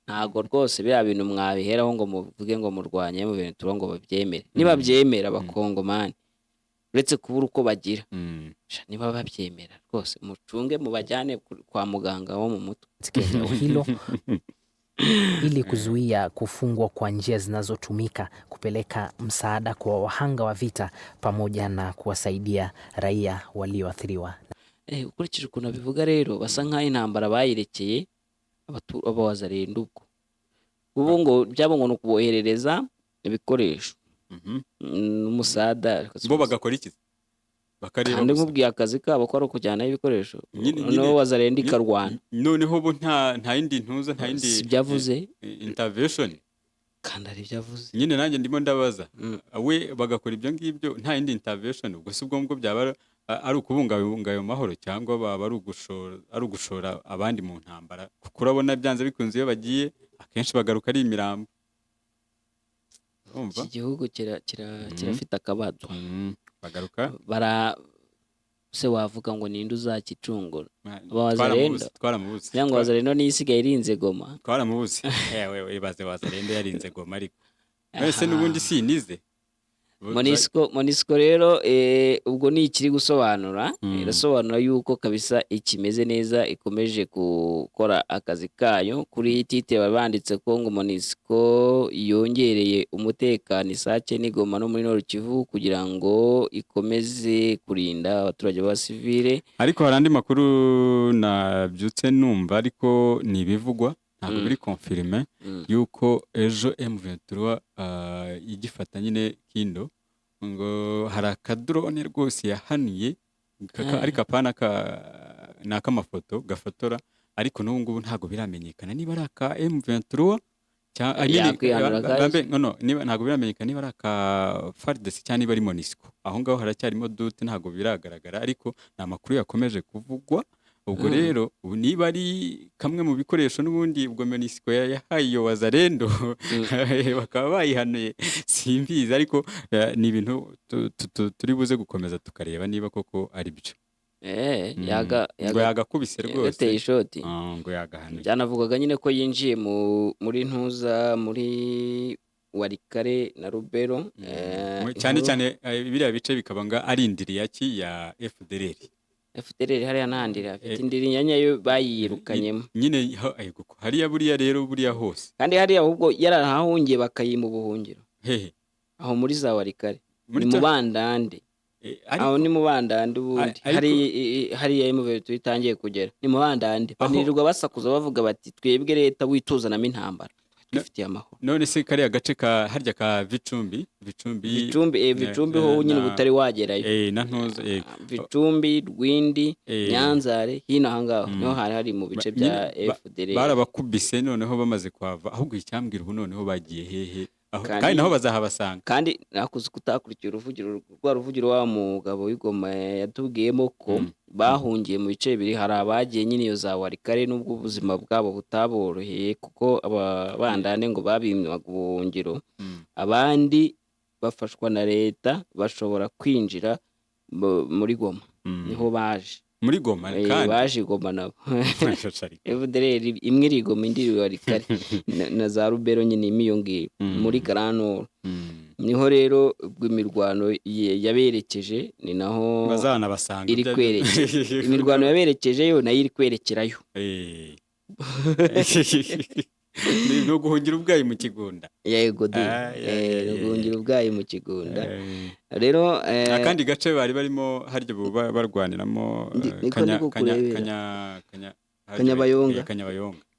ntago rwose bya bintu mwabiheraho ngo muvuge ngo murwanye mu bintu ngo babyemere. Niba byemera abakongomani uretse kubura uko bagira niba babyemera rwose mucunge mubajyane kwa muganga wo mu mutwe hilo ili kuzuia kufungwa kwa njia zinazotumika kupeleka msaada kwa wahanga wa vita pamoja na kuwasaidia raia walioathiriwa. Ukurikije ukuntu bivuga rero basa nk'aho intambara bayirekeye abawazarenda ubwo ubu ngo byabo ngo nukuboherereza ibikoresho n'umusada bo bagakora iki bakareba kandi nkubwiye akazi kabo ko ari kujyana ibikoresho no wazarenda ikarwana. Noneho bo nta yindi ntuza nta yindi byavuze intervention kandi ari byo avuze nyine nanjye ndimo ndabaza we bagakora ibyo ngibyo nta yindi intervention ubwo si ubwo byaba ari ukubungabunga ayo mahoro cyangwa baba ari ugushora abandi mu ntambara kuko urabona byanze bikunze iyo bagiye akenshi bagaruka ari imirambo iki gihugu kirafite akabazo bagaruka se wavuga ngo ninde uzakicungura twaramubuze cyangwa wazarendo niyo isigaye irinze Ngoma twaramubuze yewe ibaze wazarendo yarinze Ngoma ariko wese n'ubundi sinize Monisco rero ubwo ni ikiri gusobanura irasobanura yuko kabisa ikimeze neza ikomeje gukora akazi kayo kuri tite babanditse ko ngo Monisco yongereye umutekano Isake n'Ingoma no muri Nord Kivu kugira ngo ikomeze kurinda abaturage ba civile ariko hari andi makuru nabyutse numva ariko nibivugwa ntabwo biri confirme yuko ejo M23 igifata nyine Kindo ngo hari akadrone rwose yahanuye ariko apana n'akamafoto gafotora ariko n'ubu ngubu ntabwo biramenyekana niba ari aka M23 ntabwo biramenyekana niba ari aka FARDC cyangwa niba ari Monisco aho ngaho haracyarimo dute ntabwo biragaragara ariko ni amakuru yakomeje kuvugwa ubwo rero niba ari kamwe mu bikoresho n'ubundi ubwo Monisco yahaye iyo wazarendo bakaba bayihanuye simbizi ariko ni ibintu turi buze gukomeza tukareba niba koko ari byo yagakubise rwose yateye ishoti ngo yagahanuye byanavugaga nyine ko yinjiye muri ntuza muri Warikare na Rubero cyane cyane biriya bice bikaba nga ari indiriyaki ya FDLR hariya n'ahandi afite indiri nyanyayo bayirukanyemo nyine hariya buriya hose kandi hariya ahubwo yarahahungiye bakayima ubuhungiro hehe aho muri za Warikare ni mu bandande aho ni mu bandande ubundi hariya M23 itangiye kugera ni mu bandande banirirwa basakuza bavuga bati twebwe leta wituzanamo intambara twifitiye amahoro none se kariya gace harya ka Vicumbi ho nyine butari wagerayo na ntuza Vicumbi Rwindi Nyanzare hino ahangaho niho hari mu bice bya FDLR barabakubise noneho bamaze kwava ahubwo icyambwira ubu noneho bagiye hehe kandi naho bazahabasanga kandi nakuze kutakurikira uruvugiro wa mugabo w'Ingoma yatubwiyemo ko bahungiye mu bice biri hari abagiye nyine iyo za Warikare n'ubwo ubuzima bwabo butaboroheye kuko ababandane ngo babimwaga ubuhungiro abandi bafashwa na leta bashobora kwinjira muri Ngoma niho baje muri Ngoma kandi baje Ngoma nabo FDLR imwe iri Ngoma indi iri Warikare na za Rubero nyine imiyongiye muri Garanoro niho rero imirwano yaberekeje ni naho bazanabasanga iri kwerekeje imirwano yaberekejeyo nayo iri kwerekerayo no guhungira ubwayi mu kigunda yego guhungira ubwayi mu kigunda rero akandi gace bari barimo harya barwaniramo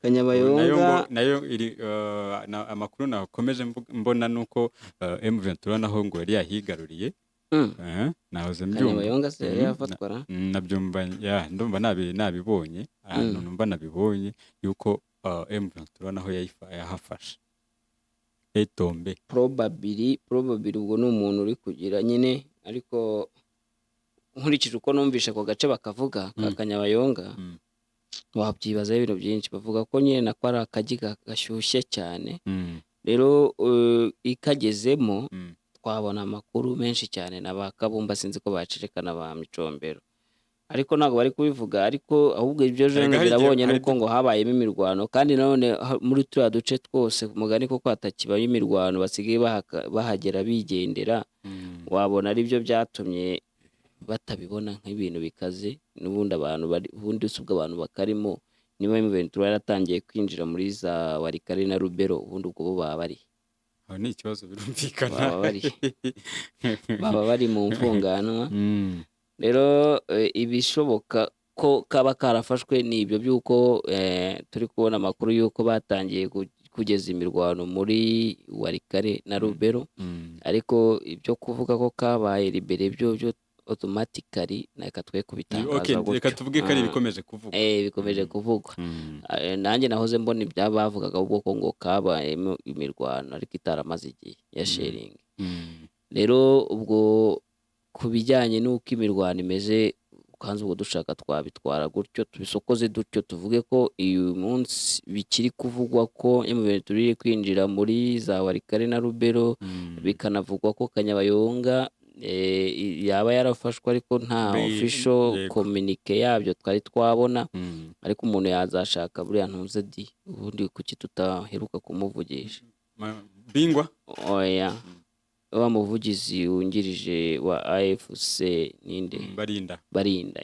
Kanyabayonga nayo iri amakuru nakomeje mbona nuko M23 naho ngo yari yahigaruriye nahoze mbyumva Kanyabayonga se yafatwara nabyumva ndumva nabibonye ahantu numva nabibonye yuko M23 naho yahafashe etombe probably ubwo ni umuntu uri kugira nyine ariko nkurikije uko numvisha ko gace bakavuga ka Kanyabayonga wabyibazaho ibintu byinshi bavuga ko nyine nako ari akagi gashyushye cyane rero ikagezemo twabona amakuru menshi cyane na ba Kabumba sinzi ko bacirekana ba Micombero ariko ntabwo bari kubivuga ariko ahubwo ibyo jone birabonye nuko ngo habayemo imirwano kandi none muri turiya duce twose mugani ko hatakibaye imirwano basigaye bahagera bigendera wabona ari byo byatumye batabibona nk'ibintu bikaze n'ubundi ubundi usubwa abantu bakarimo niba M23 yaratangiye kwinjira muri za Warikare na Rubero ubundi ubwo bo baba bari aho ni ikibazo birumvikana baba bari mu mfunganwa rero ibishoboka ko kaba karafashwe ni ibyo by'uko turi kubona amakuru y'uko batangiye kugeza imirwano muri Warikare na Rubero ariko ibyo kuvuga ko kabaye libere byo automatically reka twe kubitangaza okay gutyo. reka tuvuge ko ari bikomeje kuvugwa bikomeje kuvugwa. Nanjye nahoze mbona ibyabavugaga ubwoko ngo kabaye imirwano ariko itaramaze igihe ya sharing. Rero ubwo kubijyanye n'uko imirwano imeze kanze ubwo dushaka twabitwara gutyo tubisokoze dutyo tuvuge ko uyu munsi bikiri kuvugwa ko Impunzi turi kwinjira muri za Warikare na Rubero, bikanavugwa ko Kanyabayonga yaba yarafashwe ariko nta official communique yabyo twari twabona, ariko umuntu yazashaka buriya ntuze di ubundi kuki tutaheruka kumuvugisha bingwa oya wa muvugizi wungirije wa AFC ninde barinda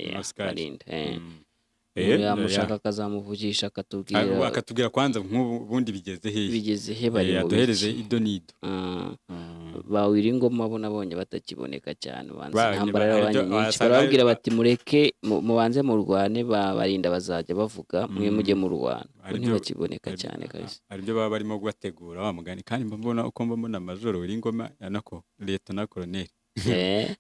yamushaka akazamuvugisha akatubwira kwanza nk'ubundi bigeze he bari mu duhereze ido nido bawira Ngoma bo nabonye batakiboneka cyane barababwira bati mureke mubanze mu rwane barinda bazajya bavuga mwe mujye mu rwana ntibakiboneka cyane kabisa. Aribyo baba barimo gutegura wa mugani kandi mbona uko mbona majoro Ngoma yanako leta na colonel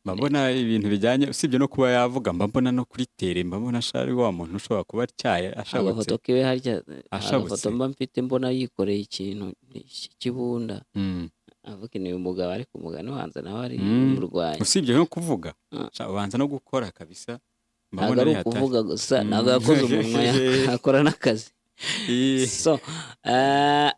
mbona ibintu bijyanye usibye no kuba yavuga mbona no kuri Tera mbona ashari wa muntu ushobora kuba atyaye ashabutse afoto kiwe harya afoto mfite mbona yikoreye ikintu kibunda avuga ni umugabo ari ku mugano hanze nawe ari mu rwanya usibye no kuvuga ubanza no gukora kabisa mbona ari kuvuga gusa nago yakoze umunwa akora n'akazi. So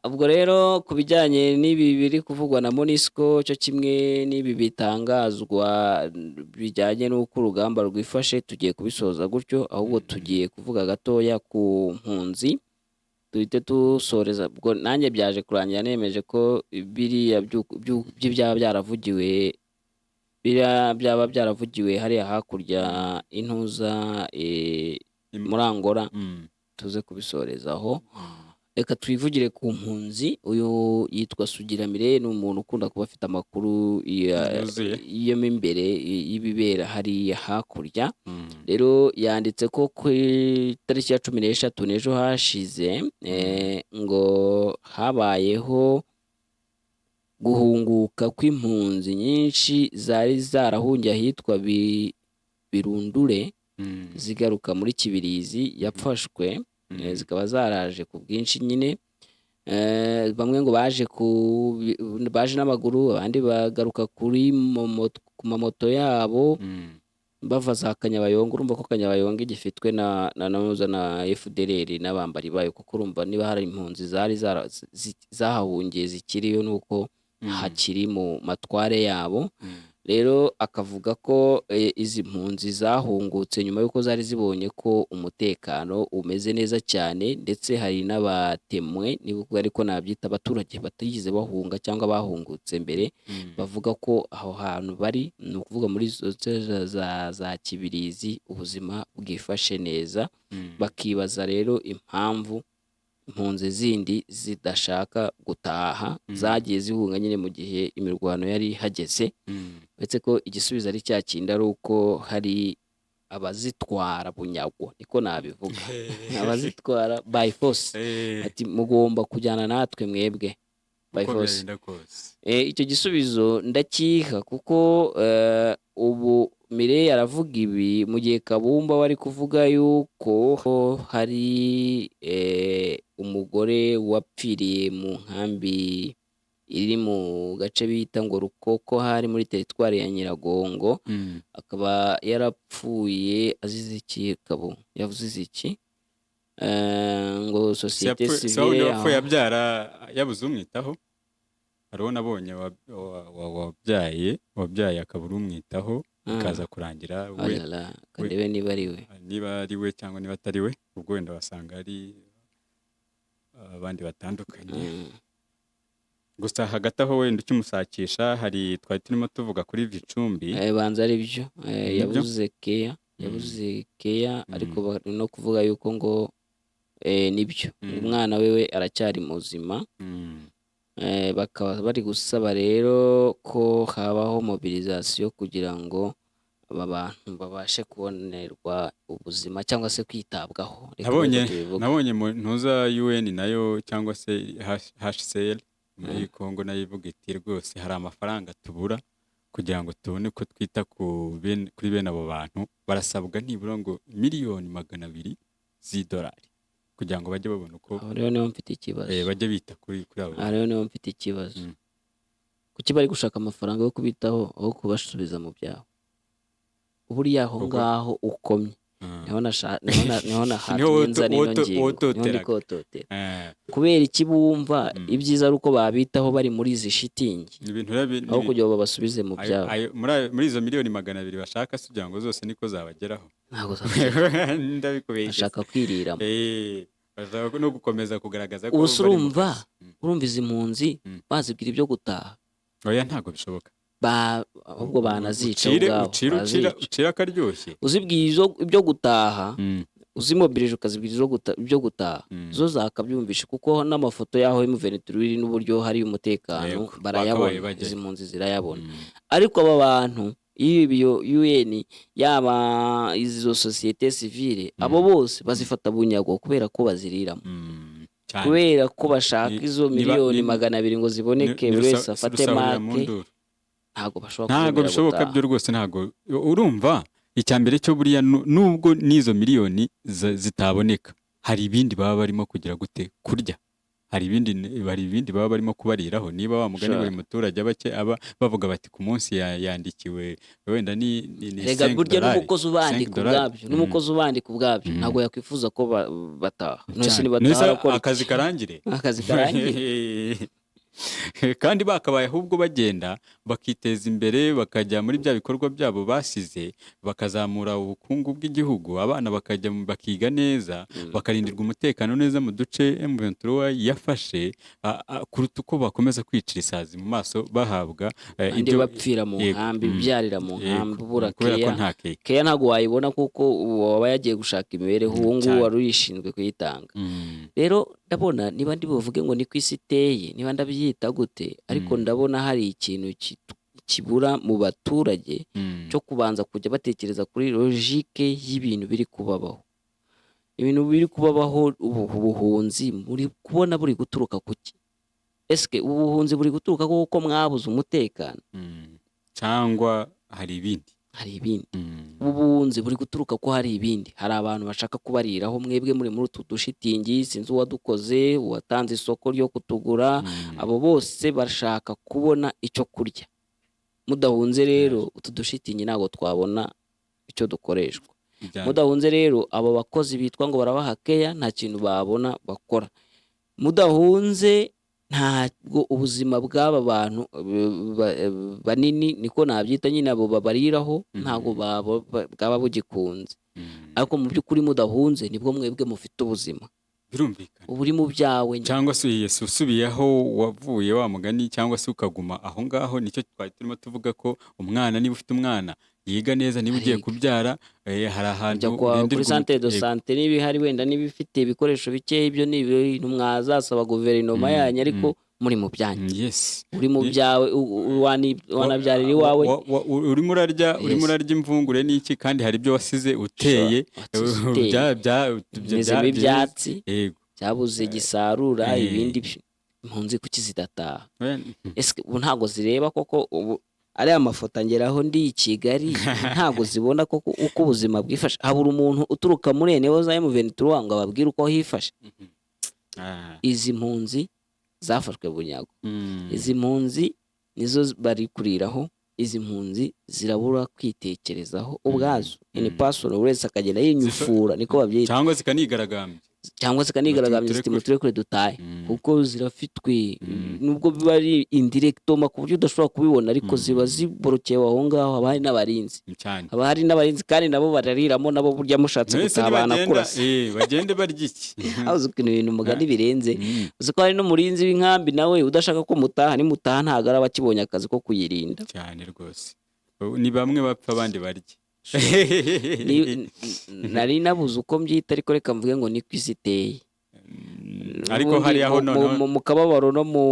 ubwo rero kubijyanye n'ibi biri kuvugwa na Monisco cyo kimwe n'ibi bitangazwa bijyanye n'uko urugamba rwifashe tugiye kubisoza gutyo, ahubwo tugiye kuvuga gatoya ku mpunzi duhite dusoreza. Ubwo nanjye byaje kurangira nemeje ko biriya byaba byaravugiwe hariya hakurya intuza muri Angola tuze kubisorezaho. Reka twivugire ku mpunzi. Uyu yitwa Sugiramire, ni umuntu ukunda kuba afite amakuru iyo imbere y'ibibera hariya hakurya. Rero yanditse ko ku itariki ya 13 n'ejo hashize ngo habayeho guhunguka kw'impunzi nyinshi zari zarahungiye ahitwa Birundure zigaruka muri Kibirizi yafashwe, zikaba zaraje ku bwinshi nyine. Bamwe ngo baje n'amaguru, abandi bagaruka kuri ku mamoto yabo bava za Kanyabayonga. Urumva ko Kanyabayonga igifitwe na FDLR n'abambari bayo, kuko urumva niba hari impunzi zari zahahungiye zikiriyo nuko hakiri mu matware yabo. Rero akavuga ko izi mpunzi zahungutse nyuma yuko zari zibonye ko umutekano umeze neza cyane, ndetse hari n'abatemwe nibuko ariko nabyita abaturage batagize bahunga cyangwa bahungutse mbere, bavuga ko aho hantu bari ni ukuvuga muri za Kibirizi ubuzima bwifashe neza. Bakibaza rero impamvu impunzi zindi zidashaka gutaha zagiye zihunga nyine mu gihe imirwano yari hageze, uretse ko igisubizo ari cya kindi ari uko hari abazitwara bunyago, niko nabivuga abazitwara by force, ati mugomba kujyana natwe mwebwe by force. Icyo gisubizo ndakiha kuko ubu Mire aravuga ibi mu gihe Kabumba wari kuvuga yuko hari umugore wapfiriye mu nkambi iri mu gace bita ngo Rukoko hari muri teritwari ya Nyiragongo, akaba yarapfuye azize iki Kabo yavuze iki ngo societe civile yabuze umwitaho. Hariho nabonye wabyaye akabura umwitaho bikaza kurangira we niba ari we cyangwa niba atari we, ubwo wenda wasanga ari abandi batandukanye. Gusa hagati aho wenda ukimusakisha hari twari turimo tuvuga kuri Vicumbi banza ari byo yabuze keya ariko no kuvuga yuko ngo nibyo umwana wewe aracyari muzima. Bakaba bari gusaba rero ko habaho mobilisation kugira ngo aba bantu babashe kubonerwa ubuzima cyangwa se kwitabwaho. Nabonye ntuza UN nayo cyangwa se HCR muri Kongo nayo ivuga iti rwose hari amafaranga tubura kugira ngo tubone ko twita kuri bene abo bantu barasabwa nibura ngo miliyoni 200 z'idolari kugira ngo bajye babona uko rero niho mfite ikibazo bajye bita kuri abo rero niho mfite ikibazo kuki bari gushaka amafaranga yo kubitaho aho kubasubiza mu byabo buriya aho ngaho ukomye niho nahatwenza nino ngingo niho ndikototera kubera iki bumva ibyiza ari uko babitaho bari muri izi shitingi aho kugira ngo babasubize mu byabo muri izo miliyoni 200 bashaka se kugira ngo zose niko zabageraho ntabwo ndabikubeshye bashaka kwiriramo bashaka no gukomeza kugaragaza ko urumva izi mpunzi bazibwira ibyo gutaha oya ntabwo bishoboka ahubwo banazica ubwabo ucira akaryoshye uzibwira ibyo gutaha uzimobirije ukazibwira ibyo gutaha zo zakabyumvisha kuko n'amafoto yaho y'umuvenituri iri n'uburyo hari umutekano barayabona izi mpunzi zirayabona ariko aba bantu iyo UN yaba izo societe civile abo bose bazifata bunyago kubera ko baziriramo kubera ko bashaka izo miliyoni 200 ngo ziboneke buri wese afate marke ntabwo bishoboka byo rwose ntabwo urumva icyambere cyo buriya nubwo n'izo miliyoni zitaboneka hari ibindi baba barimo kugira gute kurya hari ibindi baba barimo kubariraho niba wa mugani buri muturage aba bavuga bati ku munsi yandikiwe wenda ni rega burya n'umukozi ubandika ubwabyo ntabwo yakwifuza ko bataha nose ni bataha akazi karangire kandi bakabaye ahubwo bagenda bakiteza imbere bakajya muri bya bikorwa byabo basize bakazamura ubukungu bw'igihugu abana bakajya bakiga neza bakarindirwa umutekano neza mu duce M23 yafashe kuruta uko bakomeza kwicira isazi mu maso bahabwa ibyo bapfira mu nkambi byarira mu nkambi bura keya ntago wayibona kuko waba yagiye gushaka imibereho uwo nguwo wari uyishinzwe kuyitanga rero ndabona niba ndi buvuge ngo ni ku isi iteye niba ndabyita gute ariko ndabona hari ikintu kibura mu baturage cyo kubanza kujya batekereza kuri logique y'ibintu biri kubabaho ubuhunzi muri kubona buri guturuka kuki eske ubuhunzi buri guturuka kuko mwabuze umutekano cyangwa hari ibindi ubuhunzi buri guturuka ko hari ibindi hari abantu bashaka kubariraho mwebwe muri utu dushitingi sinzi uwadukoze uwatanze isoko ryo kutugura abo bose bashaka kubona icyo kurya mudahunze rero utu dushitingi ntabwo twabona icyo dukoreshwa mudahunze rero abo bakozi bitwa ngo barabaha keya nta kintu babona bakora mudahunze ntabwo ubuzima bw'aba bantu banini niko nabyita nyine abo babariraho ntabwo bwaba bugikunze ariko mu by'ukuri mudahunze nibwo mwebwe mufite ubuzima birumvikana ubu uri mu byawe cyangwa se usubiyeho wavuye wa mugani cyangwa se ukaguma aho ngaho nicyo twari turimo tuvuga ko umwana niba ufite umwana yiga neza niba ugiye kubyara hari ahantu kuri centre de santé niba ihari wenda niba ifite ibikoresho bike ibyo ni ibintu mwazasaba guverinoma yanyu ariko muri mu byanyu uri mu byawe wanabyarira iwawe urimo urarya imvungure n'iki kandi hari ibyo wasize uteye ibyatsi byabuze gisarura ibindi impunzi kuki zidataha ese ubu ntabwo zireba koko ubu ariya mafoto angeraho ndi i Kigali ntabwo zibona koko uko ubuzima bwifashe habura umuntu uturuka muri enewo za M23 ngo ababwire uko hifashe izi mpunzi zafashwe bunyago izi mpunzi nizo bari kuriraho izi mpunzi zirabura kwitekerezaho ubwazo ni pasoro uretse akagenda yinyufura niko babyita cyangwa zikanigaragambye ziti mutire kure dutaye kuko zirafitwe nubwo biba ari indirectoma ku buryo udashobora kubibona ariko ziba ziborokewe aho ngaho haba hari n'abarinzi kandi nabo barariramo nabo burya mushatse gutabana kurasa bagende barya iki aho ibintu mugani birenze uzi ko hari n'umurinzi w'inkambi nawe udashaka ko mutaha nimutaha ntago araba akibonye akazi ko kuyirinda cyane rwose ni bamwe bapfa abandi barya nari nabuze uko mbyita ariko reka mvuge ngo ni kwiziteye ariko hari aho mu kababaro no mu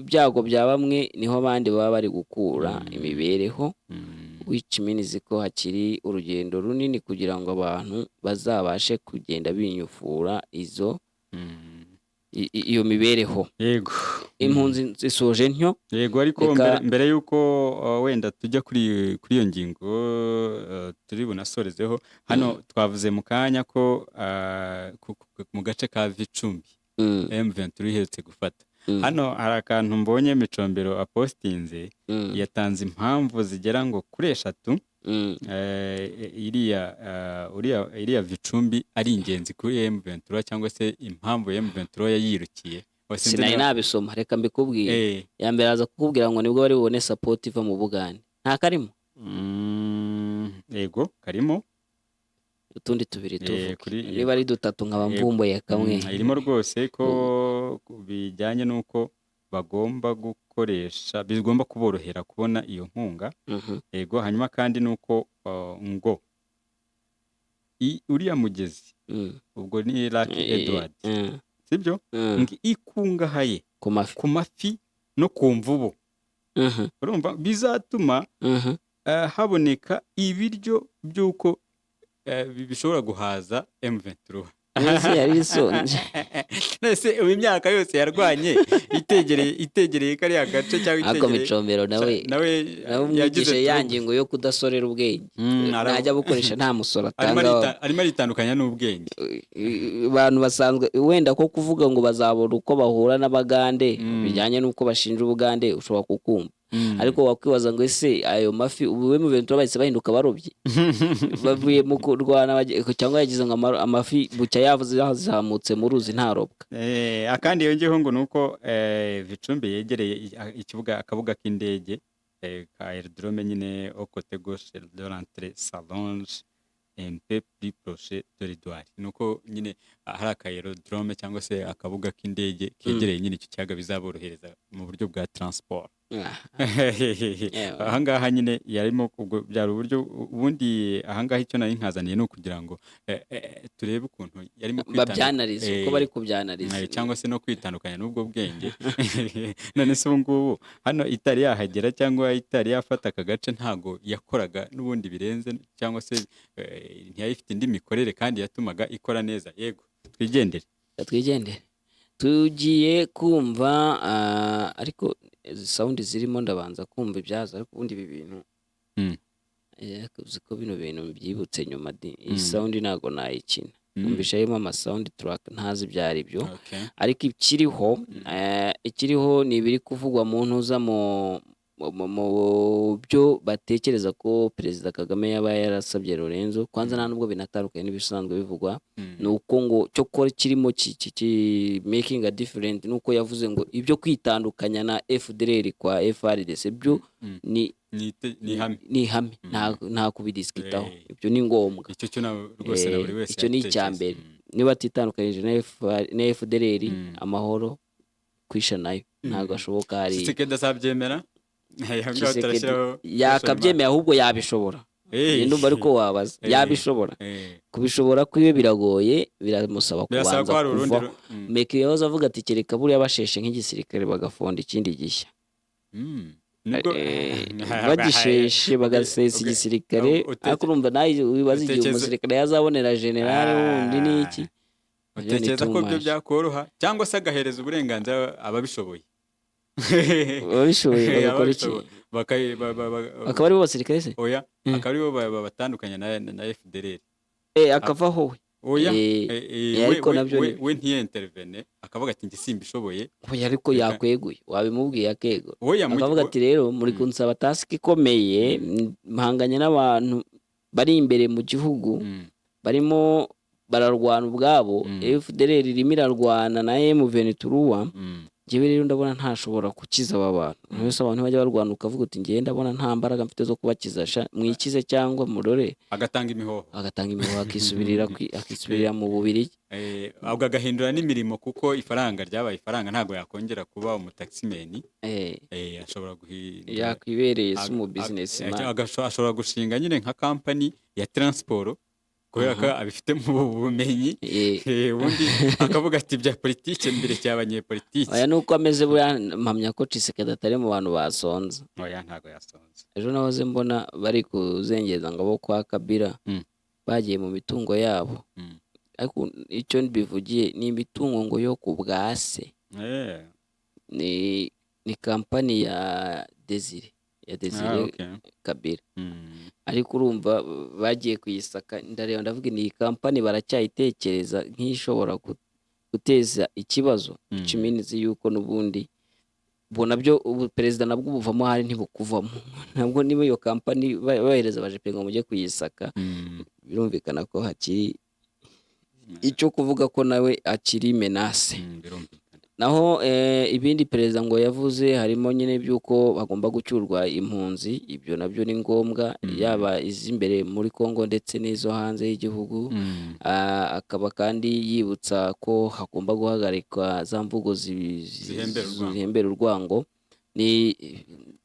byago bya bamwe niho abandi baba bari gukura imibereho wiciminizi ko hakiri urugendo runini kugira ngo abantu bazabashe kugenda binyufura iyo mibereho. Yego. Impunzi zisoje ntyo. Yego, ariko mbere yuko wenda tujya kuri iyo ngingo turi bunasorezeho hano twavuze mu kanya ko mu gace ka Vicumbi M23 iherutse gufata. Hano hari akantu mbonye Micombero apostinze yatanze impamvu zigera ngo kuri 3 iriya Vicumbi ari ingenzi kuri M23 cyangwa se impamvu M23 yayirukiye. Sinari nabisoma, reka mbikubwire. Ya mbere aza kukubwira ngo nibwo bari bubone support iva mu Bugande. Nta karimo? Yego, karimo. Utundi tubiri tuvuge. Niba ari 3 nkaba mvumbuye kamwe. Irimo rwose ko bijyanye nuko bagomba gukoresha, bigomba kuborohera kubona iyo nkunga. Yego, hanyuma kandi nuko ngo uriya mugezi ubwo ni Lucky Edward. Sibyo? Ikungahaye ku mafi no ku mvubu. Urumva bizatuma haboneka ibiryo byuko bishobora guhaza M23. Yari isonje. Nese imyaka yose yarwanye itegereye kari agace cyangwa ako Micombero nawe yagize yangingo yo kudasorera ubwenge. Najya bukoresha nta musoro atanga. Arimo aritandukanya n'ubwenge. Abantu basanzwe wenda ko kuvuga ngo bazabona uko bahura n'Abagande bijyanye n'uko bashinja Ubugande ushobora kukumva. Ariko wakwibaza ngo ese ayo mafi ubuwe mu bintu bahise bahinduka barobye bavuye mu kurwana cyangwa yagize ngo amafi bucya yazamutse mu ruzi ntarobwa. Akandi yongeho ngo nuko Vicumbi yegereye akabuga k'indege ka aerodrome nyine au côté gauche de l'entrée s'allonge un peu plus proche de l'Edouard. Nuko nyine hari akaerodrome cyangwa se akabuga k'indege kegereye nyine icyo cyaga bizaborohereza mu buryo bwa transport. Ahangaha nyine yarimo byari uburyo ubundi ahangaha icyo nari nkazaniye no kugira ngo turebe ukuntu yarimo babyanariza uko bari kubyanariza cyangwa se no kwitandukanya n'ubwo bwenge. None se ngubu hano itari yahagera cyangwa itari yafata aka gace ntago yakoraga n'ubundi birenze cyangwa se ntiyayifite indi mikorere kandi yatumaga ikora neza. Yego, twigendere tugiye kumva ariko sound zirimo ndabanza kumva ibyaza ariko ubundi ibi bintu ko bino bintu byibutse nyuma iyi sound nago nayikina umbishayemo ama sound track ntazi byari byo. Ariko ikiriho ni biri kuvugwa mu ntuza mu byo batekereza ko Perezida Kagame yaba yarasabye Lorenzo. Kwanza nta nubwo binatandukanye n'ibisanzwe bivugwa, nuko ngo cyo kora kirimo making a different nuko yavuze ngo ibyo kwitandukanya na FDLR kwa FRDC byo ni hame nta kubidiskitaho. Ibyo ni ngombwa, icyo cyo rwose na buri wese icyo ni icyambere. Niba atitandukanyije na FDLR amahoro kwisha nayo ntago ashoboka. Hari Tshisekedi azabyemera yakabyemeye ahubwo yabishobora. Ndumva ariko wabaza yabishobora. Kubishobora kwiwe biragoye, biramusaba kubanza kuva meke yoza avuga ati kereka buriya basheshe nk'igisirikare bagafonda ikindi gishya. Bagisheshe bagasesa igisirikare ariko urumva nayo wibaza igihe umusirikare yazabonera generale wundi niki. Utekereza ko byo byakoroha cyangwa se agahereza uburenganzira ababishoboye? Babishoboye bagakora iki? Akaba ari bo basirikare se? Oya, akaba ari bo batandukanya na FDLR. Akavaho we. Oya, we ntiyintervene akavuga ati nge simbishoboye. Oya, ariko yakweguye wabimubwiye akego. Akavuga ati rero muri kunsaba task ikomeye mpanganye n'abantu bari imbere mu gihugu barimo bararwana ubwabo. FDLR irimo irarwana na M23. Jewe rero ndabona ntashobora kukiza aba bantu. Mwese abantu bajya barwana ukavuga uti ngiye ndabona nta mbaraga mfite zo kubakizasha mwikize cyangwa murore. Agatanga imihoho akisubirira mu bubiri. Ahubwo agahindura n'imirimo kuko ifaranga ryabaye ifaranga ntago yakongera kuba umutaximeni. Ashobora guhindura yakwibereye mu business man. Ashobora gushinga nyine nka company ya transport kubera ko abifite mu bumenyi. Ubundi akavuga ati bya politike mbere cy'abanyepolitike. Oya nuko ameze buriya mpamya ko Tshisekedi atari mu bantu basonza. Oya ntago yasonza. Ejo nahoze mbona bari kuzengeza ngo bo kwa Kabila bagiye mu mitungo yabo ariko icyo mbivugiye ni imitungo ngo yo ku bwase ni kampani ya Desire okay. Kabira ariko urumva bagiye kuyisaka ndareba ndavuga ni kampani baracyayitekereza nk'ishobora guteza ikibazo ikiminizi yuko n'ubundi bo nabyo perezida nabwo ubuvamo hari ntibukuvamo ntabwo niba iyo kampani bahereza baje penga mujye kuyisaka birumvikana ko hakiri icyo kuvuga ko nawe akiri menace naho ibindi perezida ngo yavuze harimo nyine byuko bagomba gucyurwa impunzi ibyo nabyo ni ngombwa yaba izimbere muri Kongo ndetse n'izo hanze y'igihugu akaba kandi yibutsa ko hagomba guhagarikwa za mvugo zihembera urwango ni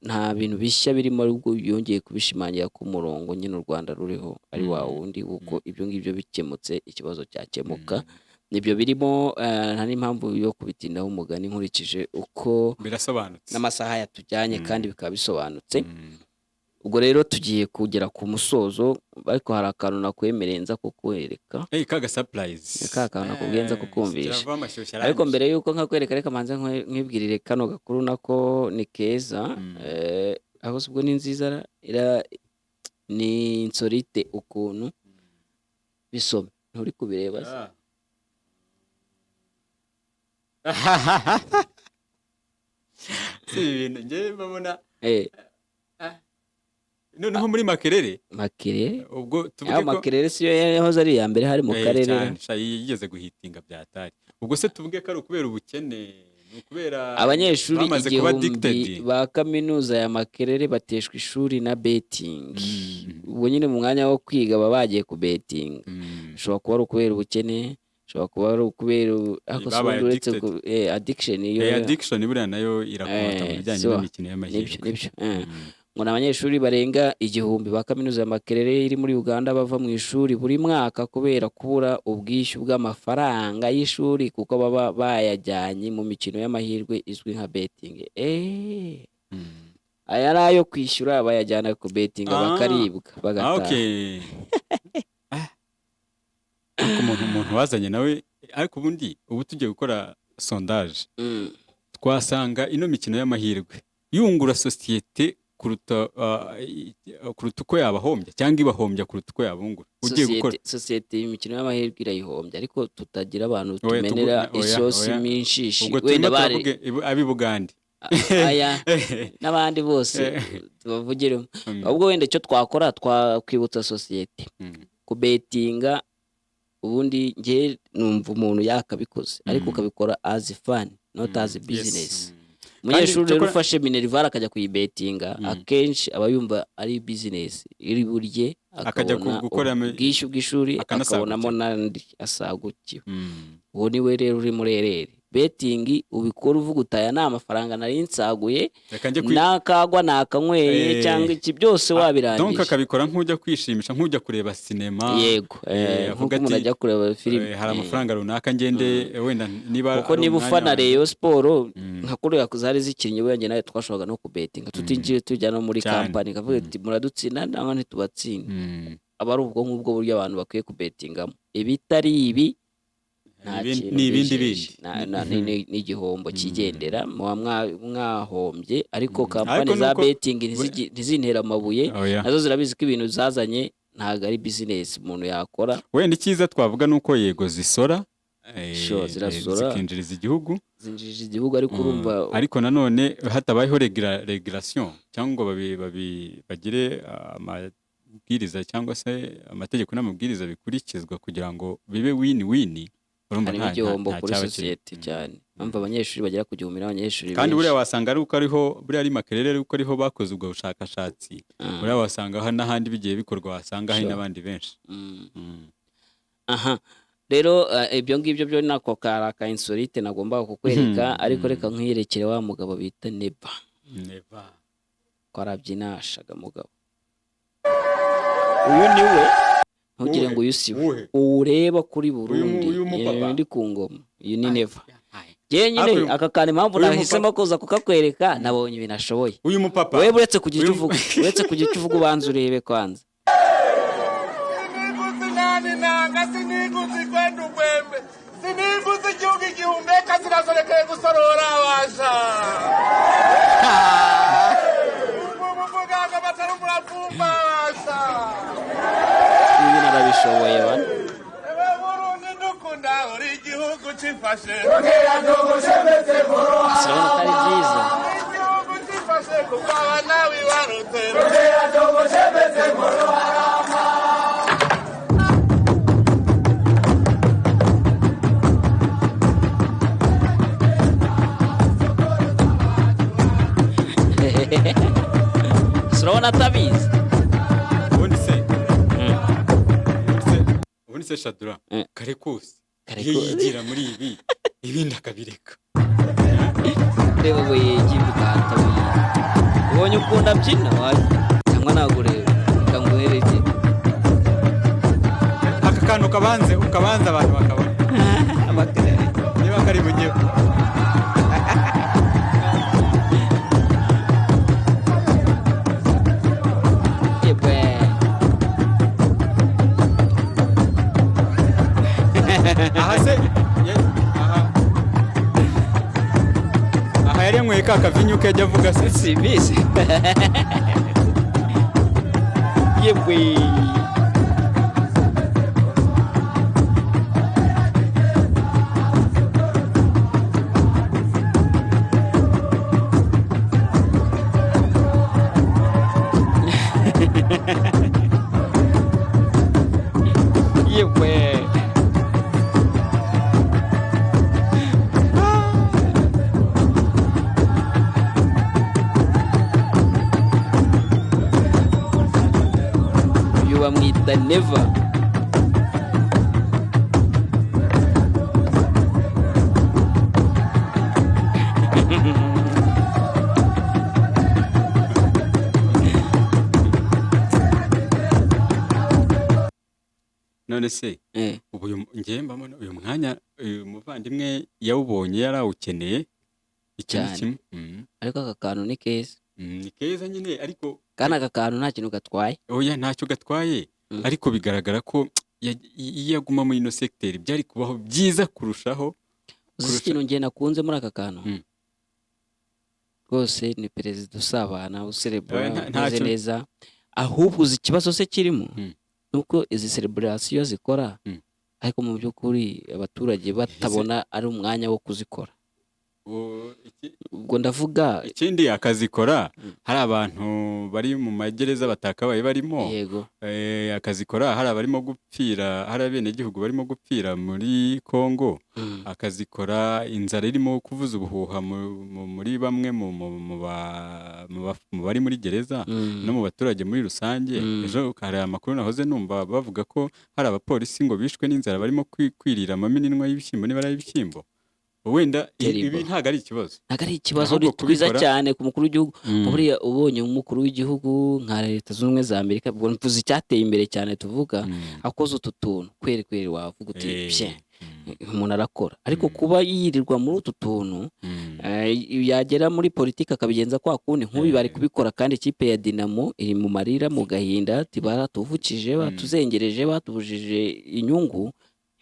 nta bintu bishya birimo ahubwo yongeye kubishimangira ku murongo nyine u Rwanda ruriho ari wa wundi uko ibyo ngibyo bikemutse ikibazo cyakemuka nibyo birimo nta n'impamvu yo kubitindaho umugani nkurikije uko birasobanutse n'amasaha yatujyanye kandi bikaba bisobanutse ubwo rero tugiye kugera ku musozo ariko hari akantu nakwemereye nza kukwereka kaga surprise kantu nakubwiye kukumvisha ariko mbere yuko nkakwereka reka manze nkwibwirire kano gakuru nako ni keza aho ubwo ni nziza ni insolite ukuntu bisome nturi kubireba si ibintu ngiye babona noneho muri Makerere ubwo tuvuge ko Makerere siyo yahoze ari iya mbere hari mu karere yigeze guhitinga byatari ubwo se tuvuge ko ari ukubera ubukene ukubera abanyeshuri igihumbi ba kaminuza ya Makerere bateshwa ishuri na betting ubwo nyine mu mwanya wo kwiga baba bagiye ku betting ushobora kuba ari ukubera ubukene ushobora kuba ari ukubera uretse addiction buriya nayo irakomata mu bijyanye n'imikino y'amahirwe ngo n'abanyeshuri barenga igihumbi ba kaminuza ya Makerere iri muri Uganda bava mu ishuri buri mwaka kubera kubura ubwishyu bw'amafaranga y'ishuri kuko baba bayajyanye mu mikino y'amahirwe izwi nka betting aya nayo kwishyura bayajyana ku betting bakaribwa bagataha umuntu wazanye nawe ariko ubu tugiye gukora sondage twasanga ino mikino y'amahirwe yungura sosiyete kuruta uko yabahombya cyangwa ibahombya kuruta uko yabungura ugiye gukora sosiyete y'imikino y'amahirwe irayihombya ariko tutagira abantu tumenera isosi minshishi wenda bari abi Bugande n'abandi bose tubavugiremo ahubwo wenda icyo twakora twakwibutsa sosiyete kubetinga ubundi ngiye numva umuntu yakabikoze ariko ukabikora as fun not as business umunyeshuri rero ufashe minerval akajya kuyibetinga akenshi aba yumva ari business iri burye akabona ubwishyu bw'ishuri akabonamo n'andi asagukiwe uwo niwe rero uri muri erere betting ubikora uvuga utaya nta mafaranga nari nsaguye nakagwa nakanyweye cyangwa iki byose wabirangije donc akabikora nk'ujya kwishimisha nk'ujya kureba sinema yego nk'uko umuntu ajya kureba filime hari amafaranga runaka ngende wenda niba kuko niba ufana Rayon Sport nka kuriya zari zikinnye wenge nawe twashoboraga no kubetinga tutinjiye tujya no muri kampani kavuga ati muradutsinda nangwa ntitubatsinda aba ari ubwo ngubwo buryo abantu bakwiye kubetingamo ibitari ibi ni ibindi ni igihombo kigendera mwahombye ariko kampani za betting ntizintera amabuye nazo zirabizi ko ibintu zazanye ntago ari business umuntu yakora wenda icyiza twavuga nuko yego zisora zikinjiriza igihugu ariko urumva ariko nanone hatabayeho regulation cyangwa bagire amabwiriza cyangwa se amategeko n'amabwiriza bikurikizwa kugira ngo bibe win hari igihombo kuri sosiyete cyane mpamvu abanyeshuri bagera ku gihumbi n'abanyeshuri kandi buriya wasanga ari uko ariho buriya ari Makerere ariko ariho bakoze ubwo bushakashatsi buriya wasanga n'ahandi bigiye bikorwa wasanga hari n'abandi benshi rero ibyo ngibyo byo nako karaka insolite nagomba kukwereka ariko reka nkwiyerekere wa mugabo bita Neva ko arabyinashaga mugabo uyu niwe ntugire ngo uyu siwe ureba kuri Burundi ndi ku Ngoma uyu ni Neva nyine aka kantu impamvu nahisemo kuza kukakwereka nabonye ibintu ashoboye uyu mupapa wewe uretse kugira icyo uvuga ubanza urebe kwanza Muganga siniguze kwenda umwembe siniguze igihugu igihumeka zirazorekeye gusorora abasha muganga batari umuravumba abasha ibi narabishoboye bane Burundi dukunda uri igihugu cifashe sirabona atari byiza igihugu cifashe kuko abana bibarutse sirabona atabizi ubundi se Shadura kare kose Kare iyo kose. yigira muri ibi ibindi akabireka reba ngo yigira ubwata ubonye ukunda byina waje cyangwa ntabwo ureba kanguhereje aka kantu ukabanza abantu bakabona abakarare niba kari bugeho yebwe aha se aha yari yanyweye ka kavinyu ke ajya avuga se simbizi yebwe yebwe uyu bamwita neva none se ubu ngiye mbamona uyu mwanya uyu muvandimwe yawubonye yarawukeneye ikintu Cyane. kimwe ariko aka kantu ni keza ni keza nyine ariko kandi aka kantu nta kintu gatwaye oya ntacyo gatwaye ariko bigaragara ko iyo aguma muri ino sekiteri byari kubaho byiza kurushaho uzi ikintu ngiye nakunze muri aka kantu rwose ni perezida usabana userebura umeze neza ahubwo uzi ikibazo se kirimo nuko izi celebrasiyo zikora ariko mu by'ukuri abaturage batabona ari umwanya wo kuzikora ubwo ndavuga ikindi akazikora hari abantu bari mu magereza batakabaye barimo yego akazikora hari abarimo gupfira hari abenegihugu barimo gupfira muri Kongo akazikora inzara irimo kuvuza ubuhuha muri bamwe mu bari muri gereza no mu baturage muri rusange ejo hari amakuru nahoze numva bavuga ko hari abapolisi ngo bishwe n'inzara barimo kwirira amaminwa y'ibishyimbo n'ibara y'ibishyimbo wenda ibi ntago ari ikibazo ni twiza cyane ku mukuru w'igihugu buriya ubonye umukuru w'igihugu nka leta zunze ubumwe za Amerika mvuze icyateye imbere cyane tuvuga akoze utu tuntu kweri wavuga uti bye umuntu arakora ariko kuba yirirwa muri utu tuntu yagera muri politiki akabigenza kwa kundi nk'ubu bari kubikora kandi ikipe ya Dinamo iri mu marira mu gahinda baratuvukije batuzengereje batubujije inyungu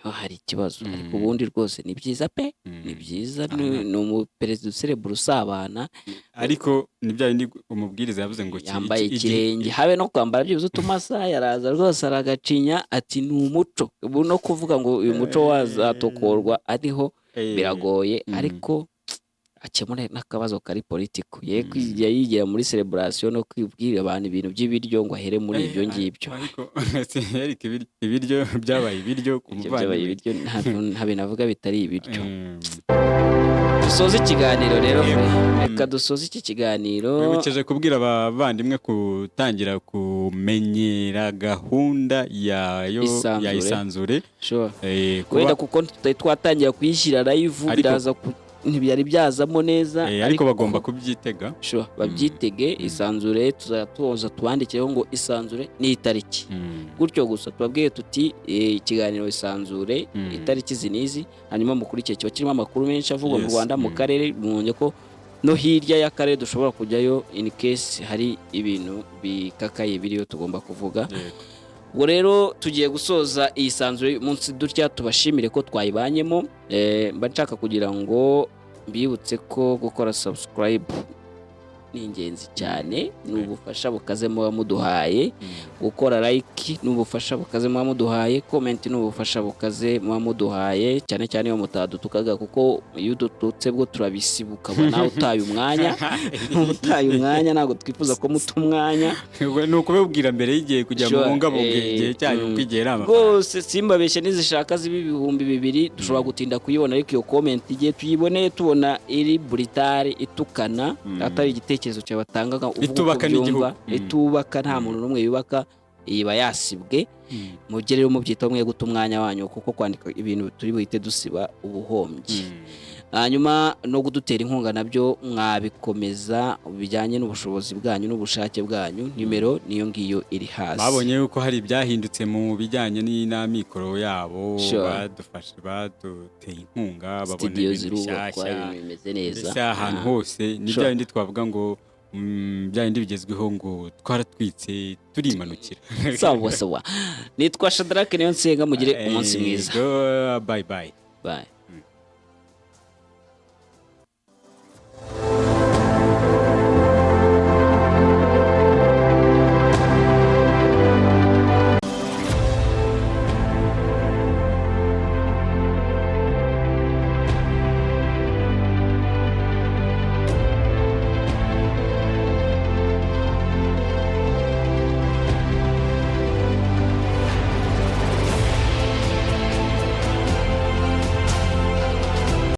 hari ikibazo ariko ubundi rwose ni byiza pe ni byiza ni umuperezida userebura usabana ariko ni bya bindi umubwiriza yavuze ngo yambaye ikirenge habe no kwambara byibuze utumasa yaraza rwose aragacinya ati ni umuco ubu no kuvuga ngo uyu muco wazatokorwa ariho biragoye ariko akemure n'akabazo kari politiko ye kwijya yigira muri celebration no kwibwira abantu ibintu by'ibiryo ngo ahere muri ibyo ngibyo ariko ibiryo byabaye ibiryo ku muvandimwe nta bintu avuga bitari ibiryo dusoze ikiganiro rero reka dusoze iki kiganiro wibukeje kubwira abavandimwe gutangira kumenyera gahunda ya Isanzure wenda kuko twatangira kuyishyira live biraza ntibyari byazamo neza ariko bagomba kubyitega babyitege Isanzure tuzatuza tubandikeho ngo Isanzure ni itariki gutyo gusa tubabwiye tuti ikiganiro Isanzure itariki zinizi hanyuma mukurikiye kiba kirimo amakuru menshi avugwa mu Rwanda mu karere munye ko no hirya y'akarere dushobora kujyayo in case hari ibintu bikakaye biriyo tugomba kuvuga ubwo rero tugiye gusoza iyi Isanzure umunsi dutya tubashimire ko twayibanyemo mba nshaka kugira ngo mbibutse ko gukora subscribe ni ingenzi cyane, n'ubufasha bukaze muba muduhaye, gukora like n'ubufasha bukaze muba muduhaye, comment n'ubufasha bukaze muba muduhaye, cyane cyane iyo mutadutukaga kuko iyo dututse bwo turabisibuka nawe utaye umwanya ntabwo twifuza ko muta umwanya ni ukubibwira mbere y'igihe kugira ngo mubungabunge igihe cyanyu kwigera rwose. simbabeshye nizishaka ziba 2,000 dushobora gutinda kuyibona, ariko iyo comment igihe tuyiboneye tubona iri brutale itukana atari igitekerezo cyabatangaga itubaka n'igihugu, itubaka nta muntu n'umwe yubaka, iba yasibwe. Mujye rero mubyitaho mwe guta umwanya wanyu kuko kwandika ibintu turi buhite dusiba ubuhombyi. Hanyuma no kudutera inkunga nabyo mwabikomeza bijyanye n'ubushobozi bwanyu n'ubushake bwanyu. Nimero niyo ngiyo iri hasi. Babonye yuko hari ibyahindutse mu bijyanye n'inamikoro yabo, badufashe baduteye inkunga, babona ibintu bishyashya bimeze neza ahantu hose. Ni bya bindi twavuga ngo bya bindi bigezweho ngo twaratwitse turimanukira. Sawa nitwa Shadrake niyo nsenga, mugire umunsi mwiza. Bye.